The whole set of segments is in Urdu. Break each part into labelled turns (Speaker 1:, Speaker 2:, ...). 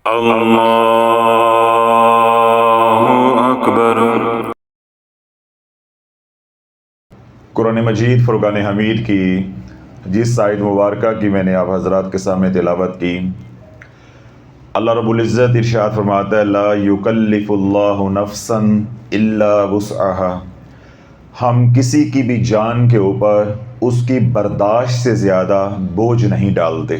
Speaker 1: اللہ اکبر۔
Speaker 2: قرآن مجید فرقان حمید کی جس آیت مبارکہ کی میں نے آپ حضرات کے سامنے تلاوت کی، اللہ رب العزت ارشاد فرماتا ہے لا یکلف اللہ نفسا الا وسعها، ہم کسی کی بھی جان کے اوپر اس کی برداشت سے زیادہ بوجھ نہیں ڈالتے۔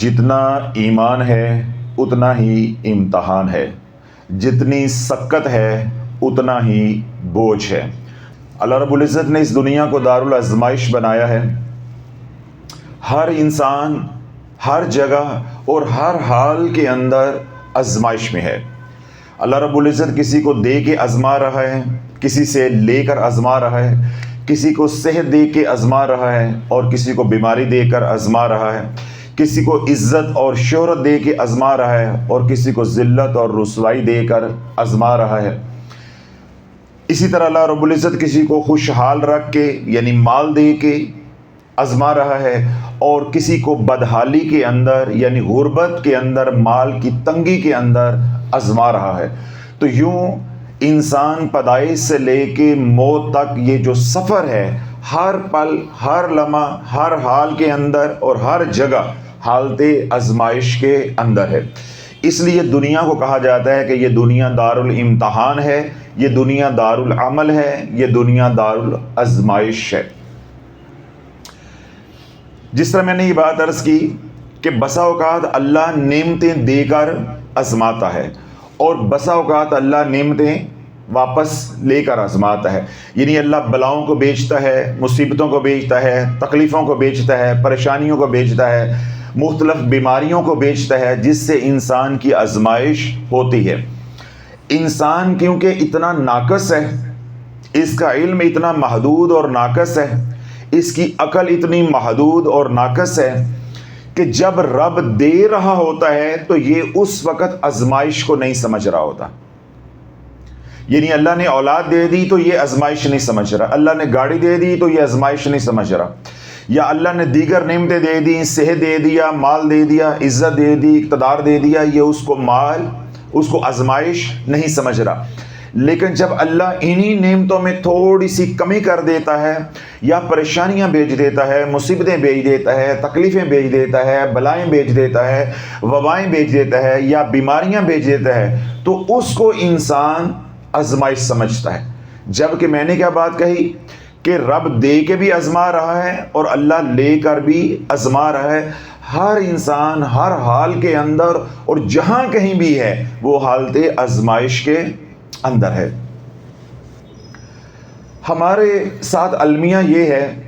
Speaker 2: جتنا ایمان ہے اتنا ہی امتحان ہے، جتنی سکت ہے اتنا ہی بوجھ ہے۔ اللہ رب العزت نے اس دنیا کو دارالآزمائش بنایا ہے۔ ہر انسان ہر جگہ اور ہر حال کے اندر آزمائش میں ہے۔ اللہ رب العزت کسی کو دے کے آزما رہا ہے، کسی سے لے کر آزما رہا ہے، کسی کو صحت دے کے آزما رہا ہے اور کسی کو بیماری دے کر آزما رہا ہے، کسی کو عزت اور شہرت دے کے آزما رہا ہے اور کسی کو ذلت اور رسوائی دے کر آزما رہا ہے۔ اسی طرح اللہ رب العزت کسی کو خوشحال رکھ کے یعنی مال دے کے آزما رہا ہے اور کسی کو بدحالی کے اندر یعنی غربت کے اندر، مال کی تنگی کے اندر آزما رہا ہے۔ تو یوں انسان پیدائش سے لے کے موت تک یہ جو سفر ہے، ہر پل، ہر لمحہ، ہر حال کے اندر اور ہر جگہ حالت آزمائش کے اندر ہے۔ اس لیے دنیا کو کہا جاتا ہے کہ یہ دنیا دارالامتحان ہے، یہ دنیا دارالعمل ہے، یہ دنیا دارالآزمائش ہے۔ جس طرح میں نے یہ بات عرض کی کہ بسا اوقات اللہ نعمتیں دے کر آزماتا ہے اور بسا اوقات اللہ نعمتیں واپس لے کر آزماتا ہے، یعنی اللہ بلاؤں کو بیچتا ہے، مصیبتوں کو بیچتا ہے، تکلیفوں کو بیچتا ہے، پریشانیوں کو بیچتا ہے، مختلف بیماریوں کو بیچتا ہے، جس سے انسان کی آزمائش ہوتی ہے۔ انسان کیونکہ اتنا ناقص ہے، اس کا علم اتنا محدود اور ناقص ہے، اس کی عقل اتنی محدود اور ناقص ہے کہ جب رب دے رہا ہوتا ہے تو یہ اس وقت آزمائش کو نہیں سمجھ رہا ہوتا۔ یعنی اللہ نے اولاد دے دی تو یہ آزمائش نہیں سمجھ رہا، اللہ نے گاڑی دے دی تو یہ آزمائش نہیں سمجھ رہا، یا اللہ نے دیگر نعمتیں دے دی، صحت دے دیا، مال دے دیا، عزت دے دی، اقتدار دے دیا، یہ اس کو آزمائش نہیں سمجھ رہا۔ لیکن جب اللہ انہی نعمتوں میں تھوڑی سی کمی کر دیتا ہے یا پریشانیاں بھیج دیتا ہے، مصیبتیں بھیج دیتا ہے، تکلیفیں بھیج دیتا ہے، بلائیں بھیج دیتا ہے، وبائیں بھیج دیتا ہے یا بیماریاں بھیج دیتا ہے، تو اس کو انسان آزمائش سمجھتا ہے۔ جبکہ میں نے کیا بات کہی کہ رب دے کے بھی آزما رہا ہے اور اللہ لے کر بھی آزما رہا ہے۔ ہر انسان ہر حال کے اندر اور جہاں کہیں بھی ہے وہ حالت آزمائش کے اندر ہے۔ ہمارے ساتھ المیہ یہ ہے،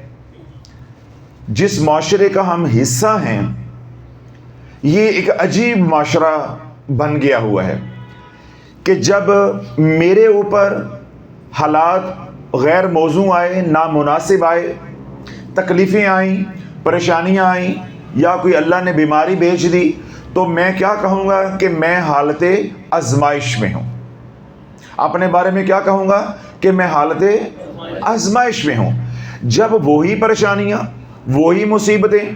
Speaker 2: جس معاشرے کا ہم حصہ ہیں یہ ایک عجیب معاشرہ بن گیا ہوا ہے کہ جب میرے اوپر حالات غیر موزوں آئے، نامناسب آئے، تکلیفیں آئیں، پریشانیاں آئیں یا کوئی اللہ نے بیماری بھیج دی تو میں کیا کہوں گا کہ میں حالت آزمائش میں ہوں۔ اپنے بارے میں کیا کہوں گا کہ میں حالت آزمائش میں ہوں۔ جب وہی پریشانیاں، وہی مصیبتیں،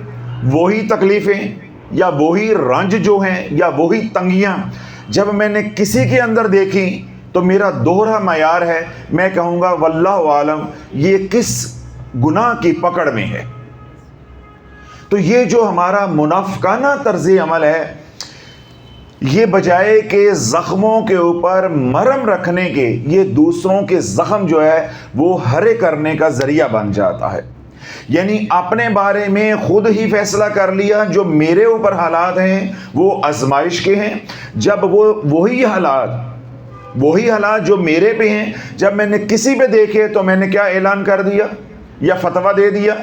Speaker 2: وہی تکلیفیں یا وہی رنج جو ہیں یا وہی تنگیاں جب میں نے کسی کے اندر دیکھی تو میرا دوہرا معیار ہے، میں کہوں گا واللہ عالم یہ کس گناہ کی پکڑ میں ہے۔ تو یہ جو ہمارا منافقانہ طرز عمل ہے، یہ بجائے کہ زخموں کے اوپر مرہم رکھنے کے، یہ دوسروں کے زخم جو ہے وہ ہرے کرنے کا ذریعہ بن جاتا ہے۔ یعنی اپنے بارے میں خود ہی فیصلہ کر لیا جو میرے اوپر حالات ہیں وہ آزمائش کے ہیں، جب وہی حالات جو میرے پہ ہیں جب میں نے کسی پہ دیکھے تو میں نے کیا اعلان کر دیا یا فتویٰ دے دیا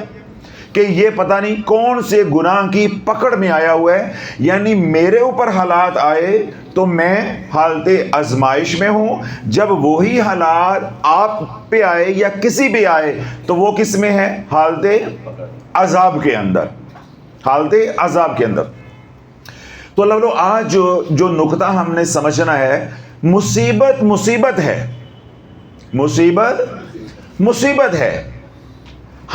Speaker 2: کہ یہ پتہ نہیں کون سے گناہ کی پکڑ میں آیا ہوا ہے۔ یعنی میرے اوپر حالات آئے تو میں حالت آزمائش میں ہوں، جب وہی حالات آپ پہ آئے یا کسی پہ آئے تو وہ کس میں ہے؟ حالت عذاب کے اندر، حالت عذاب کے اندر۔ تو اللہ آج جو نقطہ ہم نے سمجھنا ہے، مصیبت ہے، مصیبت ہے۔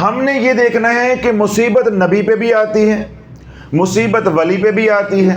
Speaker 2: ہم نے یہ دیکھنا ہے کہ مصیبت نبی پہ بھی آتی ہے، مصیبت ولی پہ بھی آتی ہے،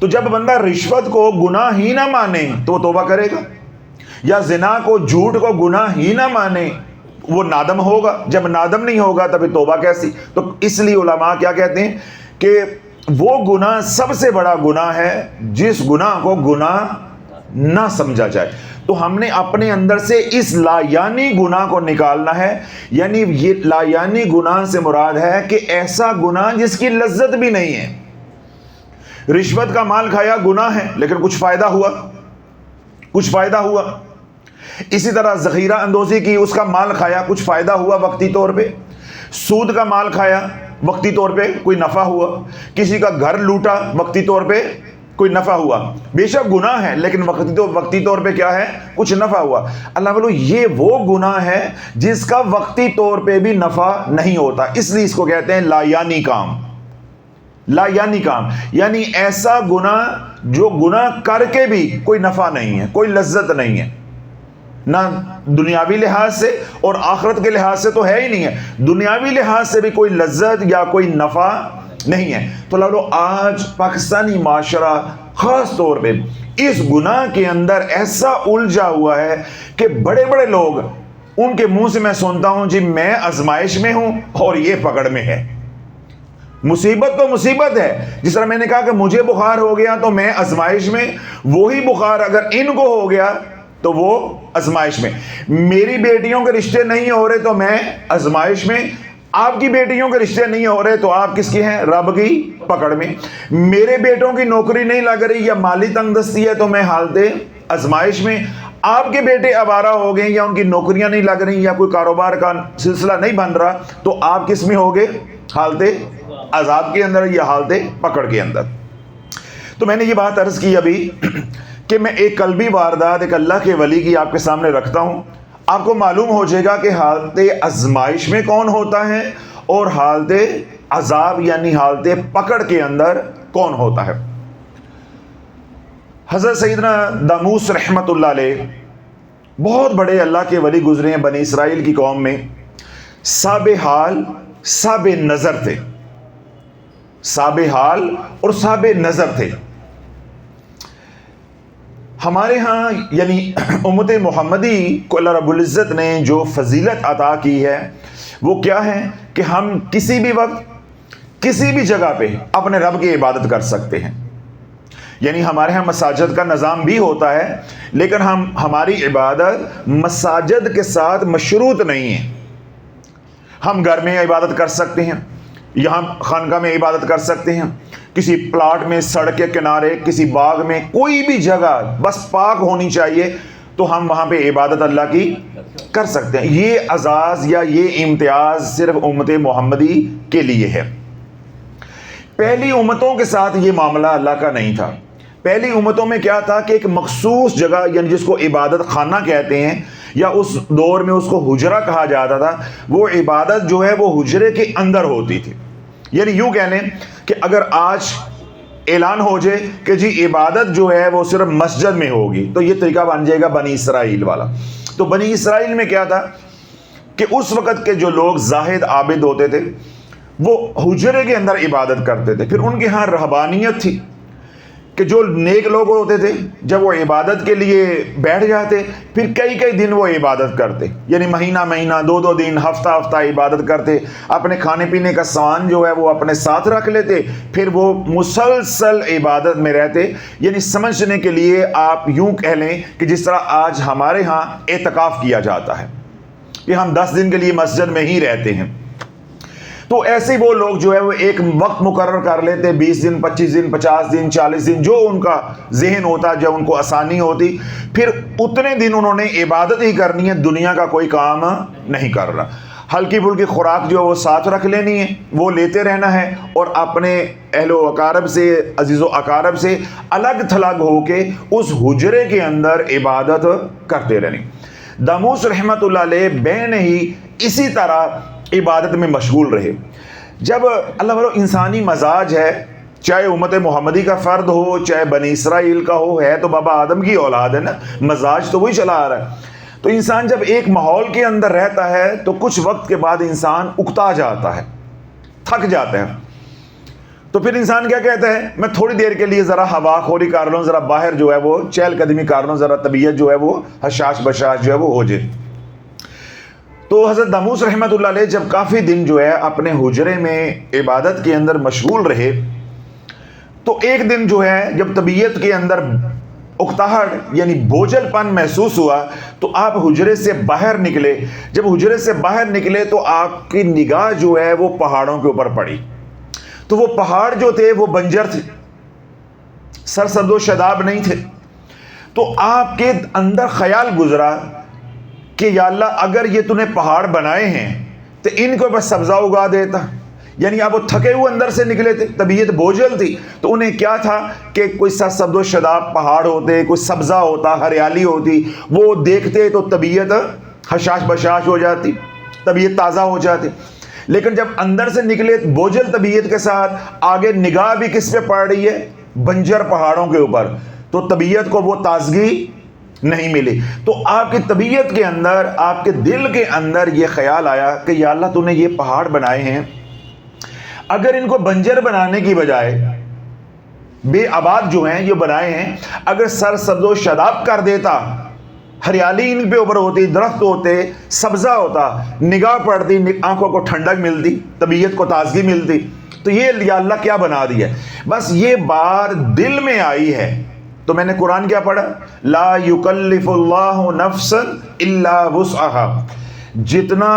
Speaker 2: تو جب بندہ رشوت کو گناہ ہی نہ مانے تو وہ توبہ کرے گا، یا زنا کو، جھوٹ کو گناہ ہی نہ مانے وہ نادم ہوگا، جب نادم نہیں ہوگا تب توبہ کیسی؟ تو اس لیے علماء کیا کہتے ہیں کہ وہ گناہ سب سے بڑا گناہ ہے جس گناہ کو گناہ نہ سمجھا جائے۔ تو ہم نے اپنے اندر سے اس لا یعنی گناہ کو نکالنا ہے، یعنی یہ لا یعنی گناہ سے مراد ہے کہ ایسا گناہ جس کی لذت بھی نہیں ہے۔ رشوت کا مال کھایا گناہ ہے لیکن کچھ فائدہ ہوا، کچھ فائدہ ہوا۔ اسی طرح ذخیرہ اندوزی کی، اس کا مال کھایا، کچھ فائدہ ہوا وقتی طور پہ۔ سود کا مال کھایا، وقتی طور پہ کوئی نفع ہوا۔ کسی کا گھر لوٹا، وقتی طور پہ کوئی نفع ہوا۔ بے شک گناہ ہے لیکن وقتی طور پہ کیا ہے؟ کچھ نفع ہوا۔ اللہ بولو یہ وہ گناہ ہے جس کا وقتی طور پہ بھی نفع نہیں ہوتا، اس لیے اس کو کہتے ہیں لا یعنی کام۔ لا یعنی کام یعنی ایسا گناہ جو گناہ کر کے بھی کوئی نفع نہیں ہے، کوئی لذت نہیں ہے، نہ دنیاوی لحاظ سے اور آخرت کے لحاظ سے تو ہے ہی نہیں ہے، دنیاوی لحاظ سے بھی کوئی لذت یا کوئی نفع نہیں ہے۔ تو لوگوں آج پاکستانی معاشرہ خاص طور پہ اس گناہ کے اندر ایسا الجھا ہوا ہے کہ بڑے بڑے لوگ، ان کے منہ سے میں سنتا ہوں جی میں آزمائش میں ہوں اور یہ پکڑ میں ہے۔ مصیبت تو مصیبت ہے، جس طرح میں نے کہا کہ مجھے بخار ہو گیا تو میں آزمائش میں، وہی بخار اگر ان کو ہو گیا تو وہ آزمائش میں۔ میری بیٹیوں کے رشتے نہیں ہو رہے تو میں آزمائش میں، آپ کی بیٹیوں کے رشتے نہیں ہو رہے تو آپ کس کی ہیں؟ رب کی پکڑ میں۔ میرے بیٹوں کی نوکری نہیں لگ رہی یا مالی تنگ دستی ہے تو میں حالت آزمائش میں۔ آپ کے بیٹے آوارہ ہو گئے یا ان کی نوکریاں نہیں لگ رہی یا کوئی کاروبار کا سلسلہ نہیں بن رہا تو آپ کس میں ہوگے؟ حالت عذاب کے اندر یا حالت پکڑ کے اندر۔ تو میں نے یہ بات عرض کی ابھی کہ میں ایک قلبی واردات ایک اللہ کے ولی کی آپ کے سامنے رکھتا ہوں، آپ کو معلوم ہو جائے گا کہ حالت آزمائش میں کون ہوتا ہے اور حالت عذاب یعنی حالت پکڑ کے اندر کون ہوتا ہے۔ حضرت سیدنا داموس رحمت اللہ علیہ بہت بڑے اللہ کے ولی گزرے ہیں بنی اسرائیل کی قوم میں، صاحب حال صاحب نظر تھے، صاحب حال اور صاحب نظر تھے۔ ہمارے ہاں یعنی امت محمدی کو اللہ رب العزت نے جو فضیلت عطا کی ہے وہ کیا ہے کہ ہم کسی بھی وقت کسی بھی جگہ پہ اپنے رب کی عبادت کر سکتے ہیں۔ یعنی ہمارے ہاں مساجد کا نظام بھی ہوتا ہے لیکن ہماری عبادت مساجد کے ساتھ مشروط نہیں ہے۔ ہم گھر میں عبادت کر سکتے ہیں، یہاں خانقاہ میں عبادت کر سکتے ہیں، کسی پلاٹ میں، سڑک کے کنارے، کسی باغ میں، کوئی بھی جگہ بس پاک ہونی چاہیے تو ہم وہاں پہ عبادت اللہ کی کر سکتے ہیں۔ یہ اعزاز یا یہ امتیاز صرف امت محمدی کے لیے ہے۔ پہلی امتوں کے ساتھ یہ معاملہ اللہ کا نہیں تھا۔ پہلی امتوں میں کیا تھا کہ ایک مخصوص جگہ یعنی جس کو عبادت خانہ کہتے ہیں یا اس دور میں اس کو حجرہ کہا جاتا تھا، وہ عبادت جو ہے وہ حجرے کے اندر ہوتی تھی۔ یعنی یوں کہہ لیں کہ اگر آج اعلان ہو جائے کہ جی عبادت جو ہے وہ صرف مسجد میں ہوگی تو یہ طریقہ بن جائے گا بنی اسرائیل والا۔ تو بنی اسرائیل میں کیا تھا کہ اس وقت کے جو لوگ زاہد عابد ہوتے تھے وہ حجرے کے اندر عبادت کرتے تھے۔ پھر ان کے ہاں رہبانیت تھی کہ جو نیک لوگ ہوتے تھے جب وہ عبادت کے لیے بیٹھ جاتے پھر کئی کئی دن وہ عبادت کرتے، یعنی مہینہ مہینہ، دو دو دن، ہفتہ ہفتہ عبادت کرتے، اپنے کھانے پینے کا سامان جو ہے وہ اپنے ساتھ رکھ لیتے، پھر وہ مسلسل عبادت میں رہتے۔ یعنی سمجھنے کے لیے آپ یوں کہہ لیں کہ جس طرح آج ہمارے ہاں اعتکاف کیا جاتا ہے کہ ہم 10 دن کے لیے مسجد میں ہی رہتے ہیں، تو ایسے وہ لوگ جو ہے وہ ایک وقت مقرر کر لیتے، 20 دن، 25 دن، 50 دن، 40 دن، جو ان کا ذہن ہوتا، جو ان کو آسانی ہوتی، پھر اتنے دن انہوں نے عبادت ہی کرنی ہے، دنیا کا کوئی کام نہیں کر رہا۔ ہلکی پھلکی خوراک جو ہے وہ ساتھ رکھ لینی ہے، وہ لیتے رہنا ہے اور اپنے اہل و اقارب سے، عزیز و اقارب سے الگ تھلگ ہو کے اس حجرے کے اندر عبادت کرتے رہنی۔ داموس رحمت اللہ علیہ بین ہی اسی طرح عبادت میں مشغول رہے۔ جب اللہ والو انسانی مزاج ہے، چاہے امت محمدی کا فرد ہو چاہے بنی اسرائیل کا ہو، ہے تو بابا آدم کی اولاد ہے نا، مزاج تو وہی چلا آ رہا ہے۔ تو انسان جب ایک ماحول کے اندر رہتا ہے تو کچھ وقت کے بعد انسان اکتا جاتا ہے، تھک جاتا ہے۔ تو پھر انسان کیا کہتا ہے، میں تھوڑی دیر کے لیے ذرا ہوا خوری کر لوں، ذرا باہر جو ہے وہ چہل قدمی کر لوں، ذرا طبیعت جو ہے وہ حشاش بشاش جو ہے وہ ہو جائے۔ تو حضرت داموس رحمۃ اللہ علیہ جب کافی دن جو ہے اپنے حجرے میں عبادت کے اندر مشغول رہے، تو ایک دن جو ہے جب طبیعت کے اندر اکتاہٹ یعنی بوجھل پن محسوس ہوا تو آپ حجرے سے باہر نکلے۔ جب حجرے سے باہر نکلے تو آپ کی نگاہ جو ہے وہ پہاڑوں کے اوپر پڑی، تو وہ پہاڑ جو تھے وہ بنجر تھے، سرسبز و شاداب نہیں تھے۔ تو آپ کے اندر خیال گزرا کہ یا اللہ اگر یہ تو نے پہاڑ بنائے ہیں تو ان کو بس سبزہ اگا دیتا۔ یعنی اب وہ تھکے ہوئے اندر سے نکلے تھے، طبیعت بوجھل تھی، تو انہیں کیا تھا کہ کوئی سرسبز و شاداب پہاڑ ہوتے، کوئی سبزہ ہوتا، ہریالی ہوتی، وہ دیکھتے تو طبیعت حشاش بشاش ہو جاتی، طبیعت تازہ ہو جاتی۔ لیکن جب اندر سے نکلے بوجھل طبیعت کے ساتھ، آگے نگاہ بھی کس پہ پڑ رہی ہے؟ بنجر پہاڑوں کے اوپر، تو طبیعت کو وہ تازگی نہیں ملی۔ تو آپ کی طبیعت کے اندر، آپ کے دل کے اندر یہ خیال آیا کہ یا اللہ تو نے یہ پہاڑ بنائے ہیں، اگر ان کو بنجر بنانے کی بجائے بے آباد جو ہیں یہ بنائے ہیں، اگر سرسبز و شاداب کر دیتا، ہریالی ان پہ اوپر ہوتی، درخت ہوتے، سبزہ ہوتا، نگاہ پڑتی، آنکھوں کو ٹھنڈک ملتی، طبیعت کو تازگی ملتی، تو یہ یا اللہ کیا بنا دیا۔ بس یہ بات دل میں آئی ہے تو میں نے قرآن کیا پڑھا، لا یکلف اللہ نفسا الا وسعها، جتنا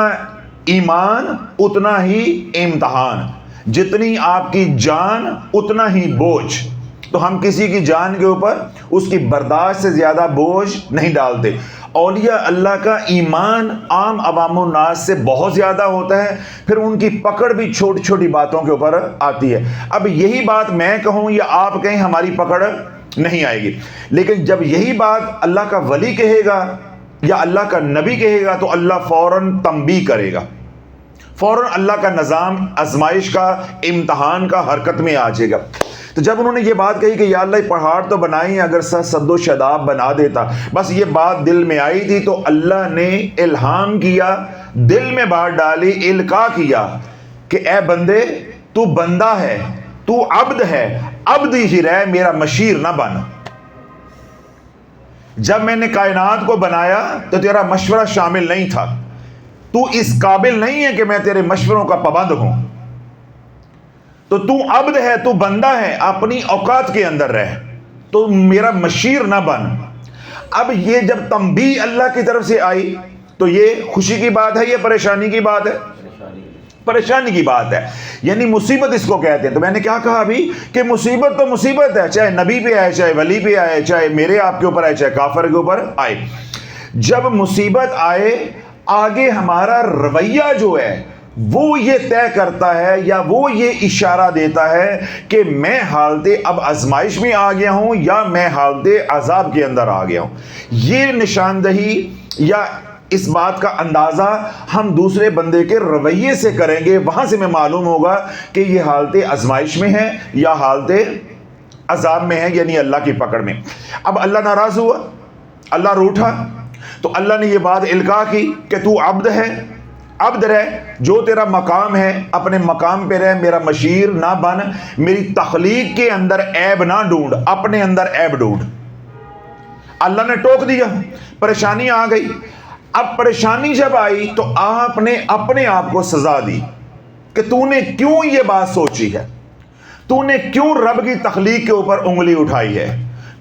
Speaker 2: ایمان اتنا ہی امتحان، جتنی آپ کی جان اتنا ہی بوجھ۔ تو ہم کسی کی جان کے اوپر اس کی برداشت سے زیادہ بوجھ نہیں ڈالتے۔ اولیاء اللہ کا ایمان عام عوام الناس سے بہت زیادہ ہوتا ہے، پھر ان کی پکڑ بھی چھوٹی چھوٹی باتوں کے اوپر آتی ہے۔ اب یہی بات میں کہوں یا آپ کہیں، ہماری پکڑ نہیں آئے گی، لیکن جب یہی بات اللہ کا ولی کہے گا یا اللہ کا نبی کہے گا تو اللہ فوراً تنبیہ کرے گا، فوراً اللہ کا نظام آزمائش کا، امتحان کا حرکت میں آ جائے گا۔ تو جب انہوں نے یہ بات کہی کہ یا اللہ یہ پہاڑ تو بنائی، اگر سرسبز و شاداب بنا دیتا، بس یہ بات دل میں آئی تھی تو اللہ نے الہام کیا، دل میں بات ڈالی، القاء کیا کہ اے بندے تو بندہ ہے، تو عبد ہے، عبد ہی رہ، میرا مشیر نہ بن۔ جب میں نے کائنات کو بنایا تو تیرا مشورہ شامل نہیں تھا، تو اس قابل نہیں ہے کہ میں تیرے مشوروں کا پابند ہوں، تو عبد ہے، تو بندہ ہے، اپنی اوقات کے اندر رہ، تو میرا مشیر نہ بن۔ اب یہ جب تنبیہ اللہ کی طرف سے آئی تو یہ خوشی کی بات ہے یا پریشانی کی بات ہے؟ پریشانی کی بات ہے، یعنی مصیبت اس کو کہتے ہیں۔ تو میں نے کیا کہا ابھی کہ مصیبت تو مصیبت ہے، چاہے نبی پہ آئے، چاہے ولی پہ آئے، چاہے میرے آپ کے اوپر آئے، چاہے کافر کے اوپر آئے۔ جب مصیبت آئے، آگے ہمارا رویہ جو ہے وہ یہ طے کرتا ہے یا وہ یہ اشارہ دیتا ہے کہ میں حالت اب آزمائش میں آ گیا ہوں یا میں حالت عذاب کے اندر آ گیا ہوں۔ یہ نشاندہی یا اس بات کا اندازہ ہم دوسرے بندے کے رویے سے کریں گے، وہاں سے میں معلوم ہوگا کہ یہ حالت آزمائش میں ہے یا حالت عذاب میں ہے، یعنی اللہ کی پکڑ میں۔ اب اللہ ناراض ہوا، اللہ روٹھا، تو اللہ نے یہ بات القاء کی کہ تو عبد ہے، عبد رہ، جو تیرا مقام ہے اپنے مقام پہ رہ، میرا مشیر نہ بن، میری تخلیق کے اندر عیب نہ ڈھونڈ، اپنے اندر عیب ڈھونڈ۔ اللہ نے ٹوک دیا، پریشانی آ گئی۔ اب پریشانی جب آئی تو آپ نے اپنے آپ کو سزا دی کہ تو نے کیوں یہ بات سوچی ہے، تو نے کیوں رب کی تخلیق کے اوپر انگلی اٹھائی ہے،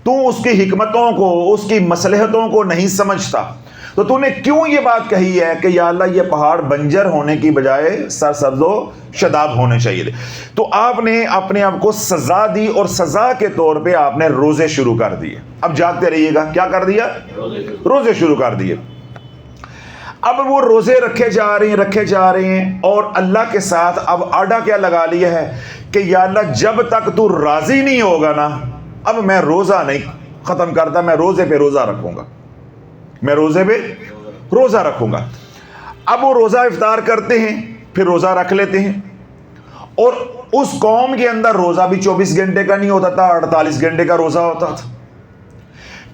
Speaker 2: تو اس کی حکمتوں کو، اس کی مصلحتوں کو نہیں سمجھتا، تو نے کیوں یہ بات کہی ہے کہ یا اللہ یہ پہاڑ بنجر ہونے کی بجائے سرسبز و شاداب ہونے چاہیے تھے۔ تو آپ نے اپنے آپ کو سزا دی، اور سزا کے طور پہ آپ نے روزے شروع کر دیے۔ اب جاگتے رہیے گا، کیا کر دیا؟ روزے شروع کر دیے۔ اب وہ روزے رکھے جا رہے ہیں اور اللہ کے ساتھ اب آڈا کیا لگا لیا ہے کہ یا اللہ جب تک تو راضی نہیں ہوگا نا، اب میں روزہ نہیں ختم کرتا، میں روزے پہ روزہ رکھوں گا، میں روزے پہ روزہ رکھوں گا۔ اب وہ روزہ افطار کرتے ہیں، پھر روزہ رکھ لیتے ہیں، اور اس قوم کے اندر روزہ بھی 24 گھنٹے کا نہیں ہوتا تھا، 48 گھنٹے کا روزہ ہوتا تھا۔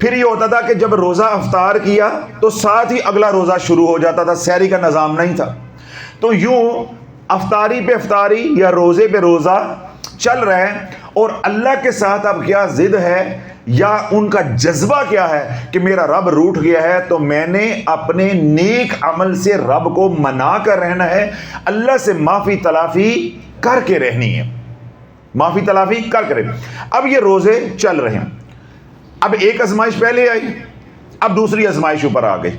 Speaker 2: پھر یہ ہوتا تھا کہ جب روزہ افطار کیا تو ساتھ ہی اگلا روزہ شروع ہو جاتا تھا، سحری کا نظام نہیں تھا۔ تو یوں افطاری پہ افطاری یا روزے پہ روزہ چل رہا ہے اور اللہ کے ساتھ اب کیا ضد ہے یا ان کا جذبہ کیا ہے کہ میرا رب روٹھ گیا ہے تو میں نے اپنے نیک عمل سے رب کو منا کر رہنا ہے, اللہ سے معافی تلافی کر کے رہنی ہے, معافی تلافی کر کے رہنی. اب یہ روزے چل رہے ہیں, اب ایک آزمائش پہلے آئی, اب دوسری آزمائش اوپر آ گئی.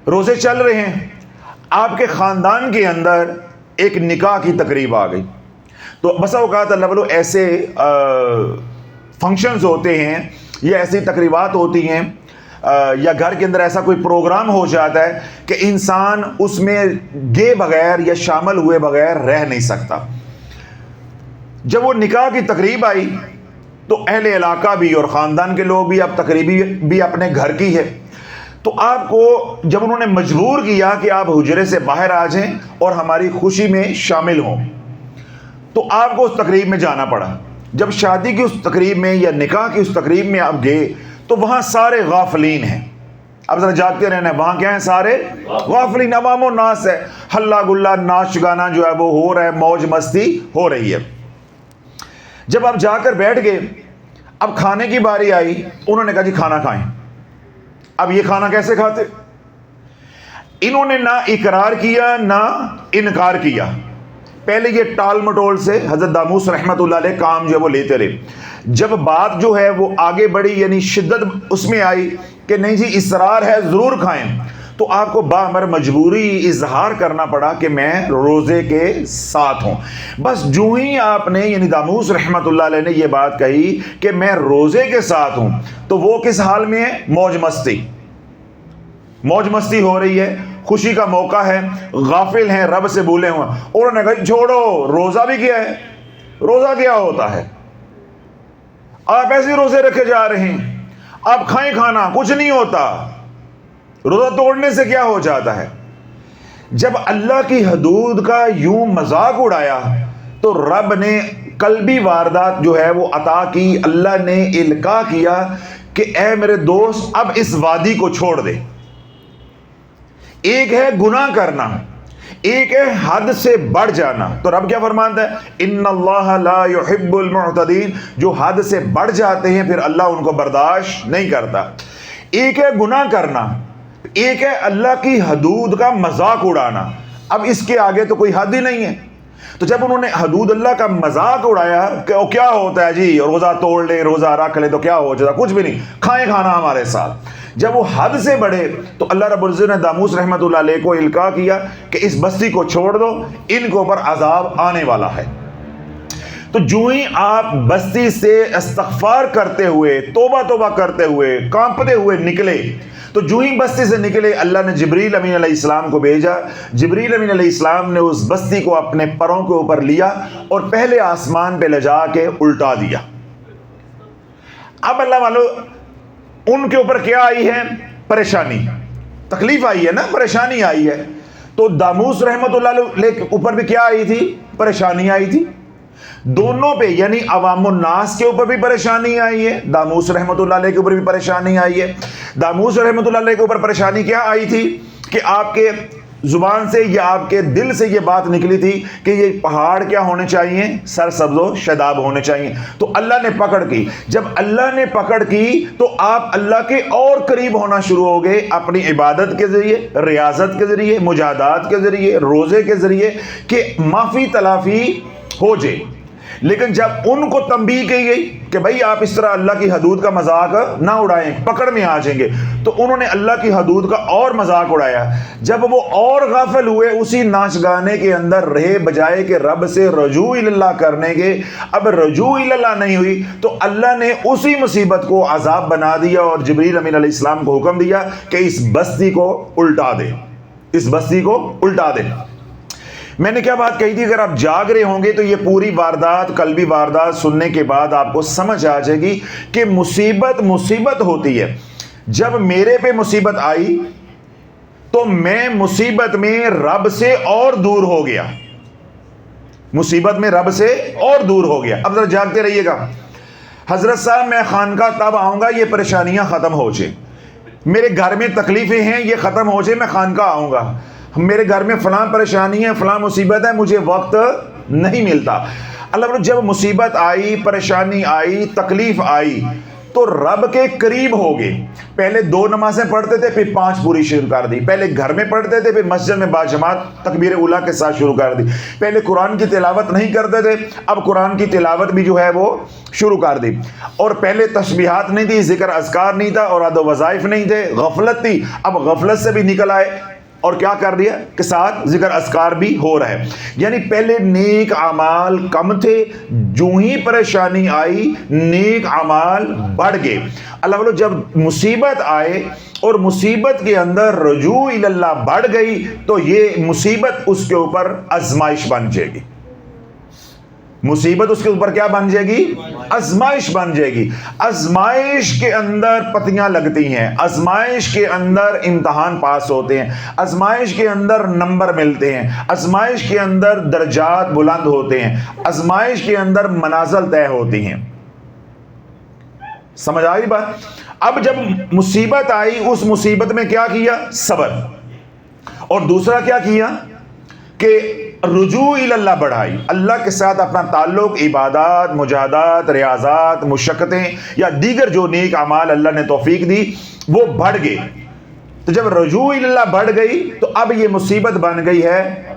Speaker 2: روزے چل رہے ہیں, آپ کے خاندان کے اندر ایک نکاح کی تقریب آ گئی. تو بسا اوقات اللہ والو ایسے فنکشنز ہوتے ہیں یا ایسی تقریبات ہوتی ہیں یا گھر کے اندر ایسا کوئی پروگرام ہو جاتا ہے کہ انسان اس میں گئے بغیر یا شامل ہوئے بغیر رہ نہیں سکتا. جب وہ نکاح کی تقریب آئی تو اہل علاقہ بھی اور خاندان کے لوگ بھی, اب تقریبی بھی اپنے گھر کی ہے, تو آپ کو جب انہوں نے مجبور کیا کہ آپ حجرے سے باہر آ جائیں اور ہماری خوشی میں شامل ہوں, تو آپ کو اس تقریب میں جانا پڑا. جب شادی کی اس تقریب میں یا نکاح کی اس تقریب میں آپ گئے تو وہاں سارے غافلین ہیں. اب ذرا جاگتے رہنا ہے, وہاں کیا ہیں؟ سارے غافلین, عوام و ناس ہے, ہلا گلا ناچ گانا جو ہے وہ ہو رہا ہے, موج مستی ہو رہی ہے. جب آپ جا کر بیٹھ گئے, اب کھانے کی باری آئی, انہوں نے کہا جی کھانا کھائیں. اب یہ کھانا کیسے کھاتے؟ انہوں نے نہ اقرار کیا نہ انکار کیا. پہلے یہ ٹال مٹول سے حضرت داموس رحمت اللہ علیہ کام جو ہے وہ لیتے رہے. جب بات جو ہے وہ آگے بڑھی, یعنی شدت اس میں آئی کہ نہیں جی اصرار ہے ضرور کھائیں, تو آپ کو باہمر مجبوری اظہار کرنا پڑا کہ میں روزے کے ساتھ ہوں. بس جو ہی آپ نے یعنی داموس رحمت اللہ علیہ نے یہ بات کہی کہ میں روزے کے ساتھ ہوں, تو وہ کس حال میں ہے؟ موج مستی, موج مستی ہو رہی ہے, خوشی کا موقع ہے, غافل ہیں, رب سے بھولے ہوئے. انہوں نے کہا چھوڑو, روزہ بھی کیا ہے, روزہ کیا ہوتا ہے, آپ ایسے روزے رکھے جا رہے ہیں, آپ کھائیں کھانا, کچھ نہیں ہوتا, روزہ توڑنے سے کیا ہو جاتا ہے. جب اللہ کی حدود کا یوں مذاق اڑایا تو رب نے قلبی واردات جو ہے وہ عطا کی. اللہ نے القاء کیا کہ اے میرے دوست اب اس وادی کو چھوڑ دے. ایک ہے گناہ کرنا, ایک ہے حد سے بڑھ جانا. تو رب کیا فرماتا ہے؟ ان اللہ لا يحب المعتدین, جو حد سے بڑھ جاتے ہیں پھر اللہ ان کو برداشت نہیں کرتا. ایک ہے گناہ کرنا, ایک ہے اللہ کی حدود کا مذاق اڑانا. اب اس کے آگے تو کوئی حد ہی نہیں ہے. تو جب انہوں نے حدود اللہ کا مذاق اڑایا کہ وہ کیا ہوتا ہے جی, روزہ توڑ لے, روزہ رکھ لے تو کیا ہو جاتا, کچھ بھی نہیں, کھائیں کھانا ہمارے ساتھ. جب وہ حد سے بڑھے تو اللہ رب العزت نے داموس رحمت اللہ علیہ کو القاء کیا کہ اس بستی کو چھوڑ دو, ان کے اوپر عذاب آنے والا ہے. تو جو ہی آپ بستی سے استغفار کرتے ہوئے, توبہ کرتے ہوئے, کانپتے ہوئے نکلے, تو جو ہی بستی سے نکلے اللہ نے جبریل امین علیہ السلام کو بھیجا. جبریل امین علیہ السلام نے اس بستی کو اپنے پروں کے اوپر لیا اور پہلے آسمان پہ لے جا کے الٹا دیا. اب اللہ والو ان کے اوپر کیا آئی ہے؟ پریشانی, تکلیف آئی ہے نا, پریشانی آئی ہے. تو داموس رحمت اللہ علیہ کے اوپر بھی کیا آئی تھی؟ پریشانی آئی تھی. دونوں پہ یعنی عوام الناس کے اوپر بھی پریشانی آئی ہے, داموس رحمت اللہ علیہ کے اوپر بھی پریشانی آئی ہے. داموس رحمت اللہ علیہ کے اوپر پریشانی کیا آئی تھی کہ آپ کے زبان سے یا آپ کے دل سے یہ بات نکلی تھی کہ یہ پہاڑ کیا ہونے چاہیے؟ سرسبز و شاداب ہونے چاہیے. تو اللہ نے پکڑ کی. جب اللہ نے پکڑ کی تو آپ اللہ کے اور قریب ہونا شروع ہو گئے اپنی عبادت کے ذریعے, ریاضت کے ذریعے, مجاہدات کے ذریعے, روزے کے ذریعے کہ معافی تلافی ہو جائے. لیکن جب ان کو تنبیہ کی گئی کہ بھائی آپ اس طرح اللہ کی حدود کا مذاق نہ اڑائیں, پکڑ میں آ جائیں گے, تو انہوں نے اللہ کی حدود کا اور مذاق اڑایا. جب وہ اور غافل ہوئے اسی ناچ گانے کے اندر رہے, بجائے کہ رب سے رجوع اللہ کرنے کے, اب رجوع اللہ نہیں ہوئی تو اللہ نے اسی مصیبت کو عذاب بنا دیا اور جبریل امین علیہ السلام کو حکم دیا کہ اس بستی کو الٹا دے, اس بستی کو الٹا دے. میں نے کیا بات کہی تھی؟ اگر آپ جاگ رہے ہوں گے تو یہ پوری واردات, قلبی واردات سننے کے بعد آپ کو سمجھ آ جائے گی کہ مصیبت ہوتی ہے. جب میرے پہ مصیبت آئی تو میں مصیبت میں رب سے اور دور ہو گیا, مصیبت میں رب سے اور دور ہو گیا. اب ذرا جاگتے رہیے گا. حضرت صاحب میں خانقاہ تب آؤں گا یہ پریشانیاں ختم ہو جائیں, میرے گھر میں تکلیفیں ہیں یہ ختم ہو جائے, میں خانقاہ آؤں گا. میرے گھر میں فلاں پریشانی ہے, فلاں مصیبت ہے, مجھے وقت نہیں ملتا. اللہ بولے جب مصیبت آئی، پریشانی آئی، تکلیف آئی تو رب کے قریب ہو گئے. پہلے 2 نمازیں پڑھتے تھے، پھر 5 پوری شروع کر دی. پہلے گھر میں پڑھتے تھے، پھر مسجد میں باجماعت تکبیر اولیٰ کے ساتھ شروع کر دی. پہلے قرآن کی تلاوت نہیں کرتے تھے، اب قرآن کی تلاوت بھی جو ہے وہ شروع کر دی. اور پہلے تسبیحات نہیں تھی، ذکر اذکار نہیں تھا، اوراد و وظائف نہیں تھے، غفلت تھی. اب غفلت سے بھی نکل آئے اور کیا کر دیا کہ ساتھ ذکر اذکار بھی ہو رہا ہے. یعنی پہلے نیک اعمال کم تھے، جو ہی پریشانی آئی نیک اعمال بڑھ گئے. اللہ بولو جب مصیبت آئے اور مصیبت کے اندر رجوع اللہ بڑھ گئی تو یہ مصیبت اس کے اوپر آزمائش بن جائے گی. مصیبت اس کے اوپر کیا بن جائے گی؟ آزمائش بن جائے گی. آزمائش کے اندر پتیاں لگتی ہیں، آزمائش کے اندر امتحان پاس ہوتے ہیں، آزمائش کے اندر نمبر ملتے ہیں، آزمائش کے اندر درجات بلند ہوتے ہیں، آزمائش کے اندر منازل طے ہوتی ہیں. سمجھ آئی بات؟ اب جب مصیبت آئی اس مصیبت میں کیا کیا؟ صبر. اور دوسرا کیا کیا کہ رجوع اللہ بڑھائی، اللہ کے ساتھ اپنا تعلق، عبادات، مجاہدات، ریاضات، مشقتیں یا دیگر جو نیک اعمال اللہ نے توفیق دی وہ بڑھ گئے. تو جب رجوع اللہ بڑھ گئی تو اب یہ مصیبت بن گئی ہے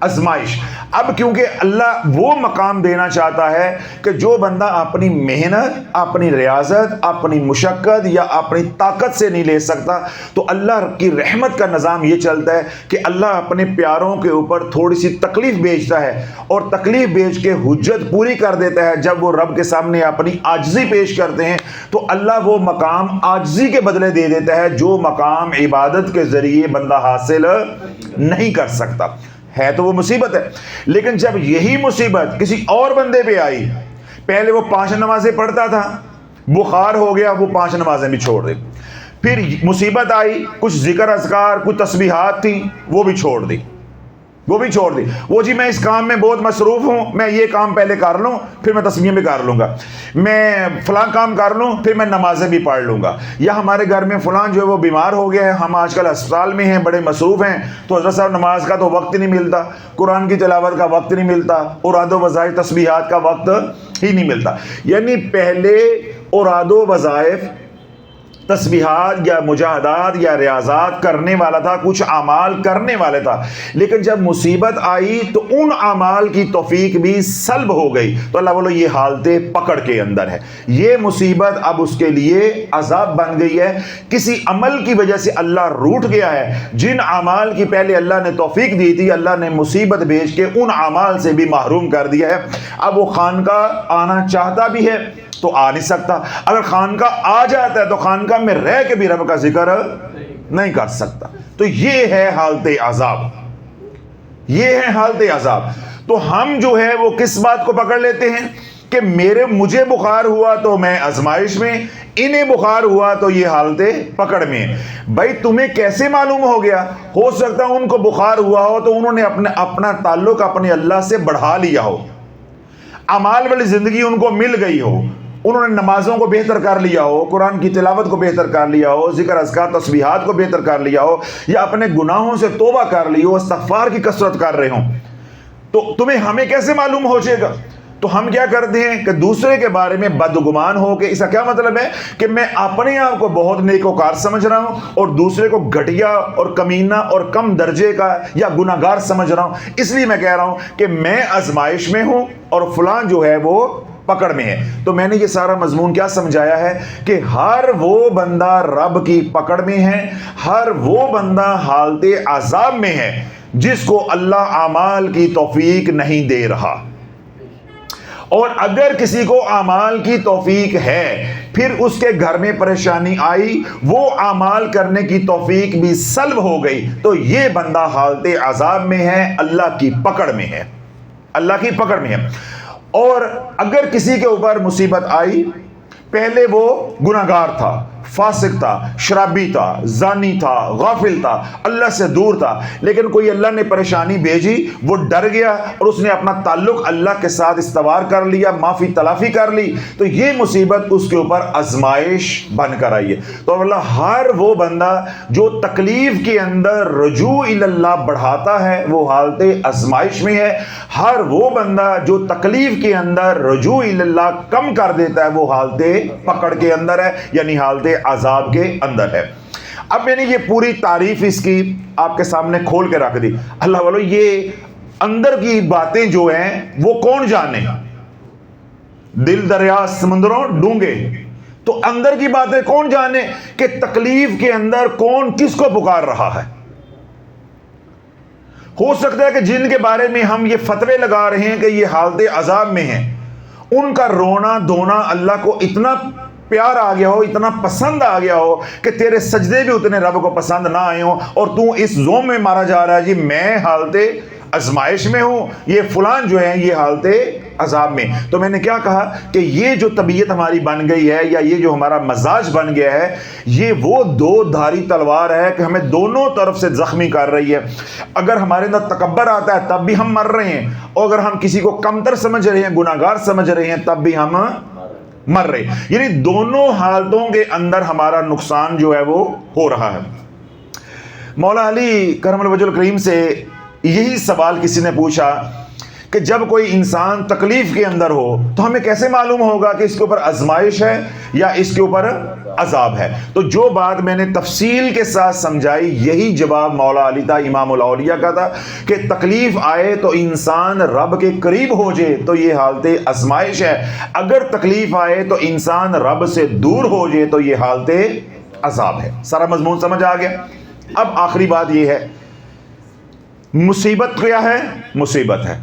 Speaker 2: آزمائش. اب کیونکہ اللہ وہ مقام دینا چاہتا ہے کہ جو بندہ اپنی محنت، اپنی ریاضت، اپنی مشقت یا اپنی طاقت سے نہیں لے سکتا، تو اللہ کی رحمت کا نظام یہ چلتا ہے کہ اللہ اپنے پیاروں کے اوپر تھوڑی سی تکلیف بھیجتا ہے اور تکلیف بھیج کے حجت پوری کر دیتا ہے. جب وہ رب کے سامنے اپنی عاجزی پیش کرتے ہیں تو اللہ وہ مقام عاجزی کے بدلے دے دیتا ہے جو مقام عبادت کے ذریعے بندہ حاصل نہیں کر سکتا. ہے تو وہ مصیبت ہے. لیکن جب یہی مصیبت کسی اور بندے پہ آئی، پہلے وہ 5 نمازیں پڑھتا تھا، بخار ہو گیا، وہ 5 نمازیں بھی چھوڑ دی. پھر مصیبت آئی، کچھ ذکر اذکار، کچھ تسبیحات تھیں، وہ بھی چھوڑ دی. وہ جی میں اس کام میں بہت مصروف ہوں، میں یہ کام پہلے کر لوں پھر میں تسبیح بھی کر لوں گا، میں فلاں کام کر لوں پھر میں نمازیں بھی پڑھ لوں گا. یا ہمارے گھر میں فلاں جو ہے وہ بیمار ہو گیا ہے، ہم آج کل اسپتال میں ہیں، بڑے مصروف ہیں، تو حضرت صاحب نماز کا تو وقت نہیں ملتا، قرآن کی تلاوت کا وقت نہیں ملتا، اوراد و وظائف تسبیحات کا وقت ہی نہیں ملتا. یعنی پہلے اوراد و وظائف، تسبیحات یا مجاہدات یا ریاضات کرنے والا تھا، کچھ اعمال کرنے والے تھا. لیکن جب مصیبت آئی تو ان اعمال کی توفیق بھی سلب ہو گئی. تو اللہ بولو یہ حالت پکڑ کے اندر ہے. یہ مصیبت اب اس کے لیے عذاب بن گئی ہے. کسی عمل کی وجہ سے اللہ روٹھ گیا ہے. جن اعمال کی پہلے اللہ نے توفیق دی تھی، اللہ نے مصیبت بھیج کے ان اعمال سے بھی محروم کر دیا ہے. اب وہ خانقاہ آنا چاہتا بھی ہے تو آ نہیں سکتا. اگر خانقاہ آ جاتا ہے تو خانقاہ میں رہ کے بھی رب کا ذکر نہیں کر سکتا. تو یہ ہے حالت عذاب، یہ ہے حالت عذاب. تو ہم جو ہے وہ کس بات کو پکڑ لیتے ہیں کہ مجھے بخار ہوا تو میں آزمائش میں، انہیں بخار ہوا تو یہ حالت پکڑ میں. بھائی تمہیں کیسے معلوم ہو گیا؟ ہو سکتا ہے ان کو بخار ہوا ہو تو انہوں نے اپنا تعلق اپنے اللہ سے بڑھا لیا ہو، اعمال والی زندگی ان کو مل گئی ہو، انہوں نے نمازوں کو بہتر کر لیا ہو، قرآن کی تلاوت کو بہتر کر لیا ہو، ذکر اذکار تسبیحات کو بہتر کر لیا ہو، یا اپنے گناہوں سے توبہ کر لی ہو، استغفار کی کثرت کر رہے ہوں. تو ہمیں کیسے معلوم ہو جائے گا؟ تو ہم کیا کرتے ہیں کہ دوسرے کے بارے میں بدگمان ہو کے، اس کا کیا مطلب ہے کہ میں اپنے آپ کو بہت نیکوکار سمجھ رہا ہوں اور دوسرے کو گھٹیا اور کمینہ اور کم درجے کا یا گناہگار سمجھ رہا ہوں. اس لیے میں کہہ رہا ہوں کہ میں آزمائش میں ہوں اور فلاں جو ہے وہ پکڑ میں ہے. تو میں نے یہ سارا مضمون کیا سمجھایا ہے کہ ہر وہ بندہ رب کی پکڑ میں ہے، ہر وہ بندہ حالت عذاب میں ہے جس کو اللہ اعمال کی توفیق نہیں دے رہا. اور اگر کسی کو اعمال کی توفیق ہے، پھر اس کے گھر میں پریشانی آئی، وہ اعمال کرنے کی توفیق بھی سلب ہو گئی، تو یہ بندہ حالت عذاب میں ہے، اللہ کی پکڑ میں ہے، اللہ کی پکڑ میں ہے. اور اگر کسی کے اوپر مصیبت آئی، پہلے وہ گناہگار تھا، فاسق تھا، شرابی تھا، زانی تھا، غافل تھا، اللہ سے دور تھا، لیکن کوئی اللہ نے پریشانی بھیجی، وہ ڈر گیا اور اس نے اپنا تعلق اللہ کے ساتھ استوار کر لیا، معافی تلافی کر لی، تو یہ مصیبت اس کے اوپر آزمائش بن کر آئی ہے۔ تو اللہ ہر وہ بندہ جو تکلیف کے اندر رجوع اللہ بڑھاتا ہے وہ حالت آزمائش میں ہے، ہر وہ بندہ جو تکلیف کے اندر رجوع اللہ کم کر دیتا ہے وہ حالت پکڑ کے اندر ہے، یعنی حالت عذاب کے اندر ہے۔ اب میں نے یہ پوری تعریف اس کی آپ کے سامنے کھول کے رکھ دی۔ اللہ والو، یہ اندر کی باتیں جو ہیں وہ کون جانے؟ دل دریا سمندروں ڈونگے، تو اندر کی باتیں کون جانے کہ تکلیف کے اندر کون کس کو پکار رہا ہے۔ ہو سکتا ہے کہ جن کے بارے میں ہم یہ فتوے لگا رہے ہیں کہ یہ حالت عذاب میں ہیں، ان کا رونا دھونا اللہ کو اتنا پیار آ گیا ہو، اتنا پسند آ گیا ہو کہ تیرے سجدے بھی اتنے رب کو پسند نہ آئے ہوں، اور تو اس زوم میں مارا جا رہا ہے جی میں حالت آزمائش میں ہوں، یہ فلان جو ہے یہ حالت عذاب میں۔ تو میں نے کیا کہا کہ یہ جو طبیعت ہماری بن گئی ہے، یا یہ جو ہمارا مزاج بن گیا ہے، یہ وہ دو دھاری تلوار ہے کہ ہمیں دونوں طرف سے زخمی کر رہی ہے۔ اگر ہمارے اندر تکبر آتا ہے تب بھی ہم مر رہے ہیں، اور اگر ہم کسی کو کمتر سمجھ رہے ہیں، گناہگار سمجھ رہے ہیں، تب بھی ہم مر رہے ہیں۔ یعنی دونوں حالتوں کے اندر ہمارا نقصان جو ہے وہ ہو رہا ہے۔ مولا علی کرم الوجہ الکریم سے یہی سوال کسی نے پوچھا کہ جب کوئی انسان تکلیف کے اندر ہو تو ہمیں کیسے معلوم ہوگا کہ اس کے اوپر آزمائش ہے یا اس کے اوپر عذاب ہے؟ تو جو بات میں نے تفصیل کے ساتھ سمجھائی یہی جواب مولا علی تھا، امام الاولیاء کا تھا کہ تکلیف آئے تو انسان رب کے قریب ہو جائے تو یہ حالت آزمائش ہے، اگر تکلیف آئے تو انسان رب سے دور ہو جائے تو یہ حالت عذاب ہے۔ سارا مضمون سمجھ آ گیا؟ اب آخری بات یہ ہے، مصیبت کیا ہے؟ مصیبت ہے۔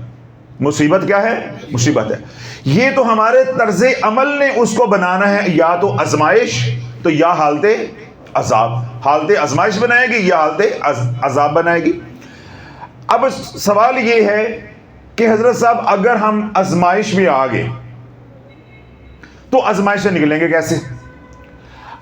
Speaker 2: مصیبت کیا ہے؟ مصیبت ہے۔ یہ تو ہمارے طرز عمل نے اس کو بنانا ہے، یا تو آزمائش تو یا حالت عذاب۔ حالت آزمائش بنائے گی یا حالت عذاب بنائے گی۔ اب سوال یہ ہے کہ حضرت صاحب اگر ہم آزمائش میں آ گئے تو آزمائش سے نکلیں گے کیسے؟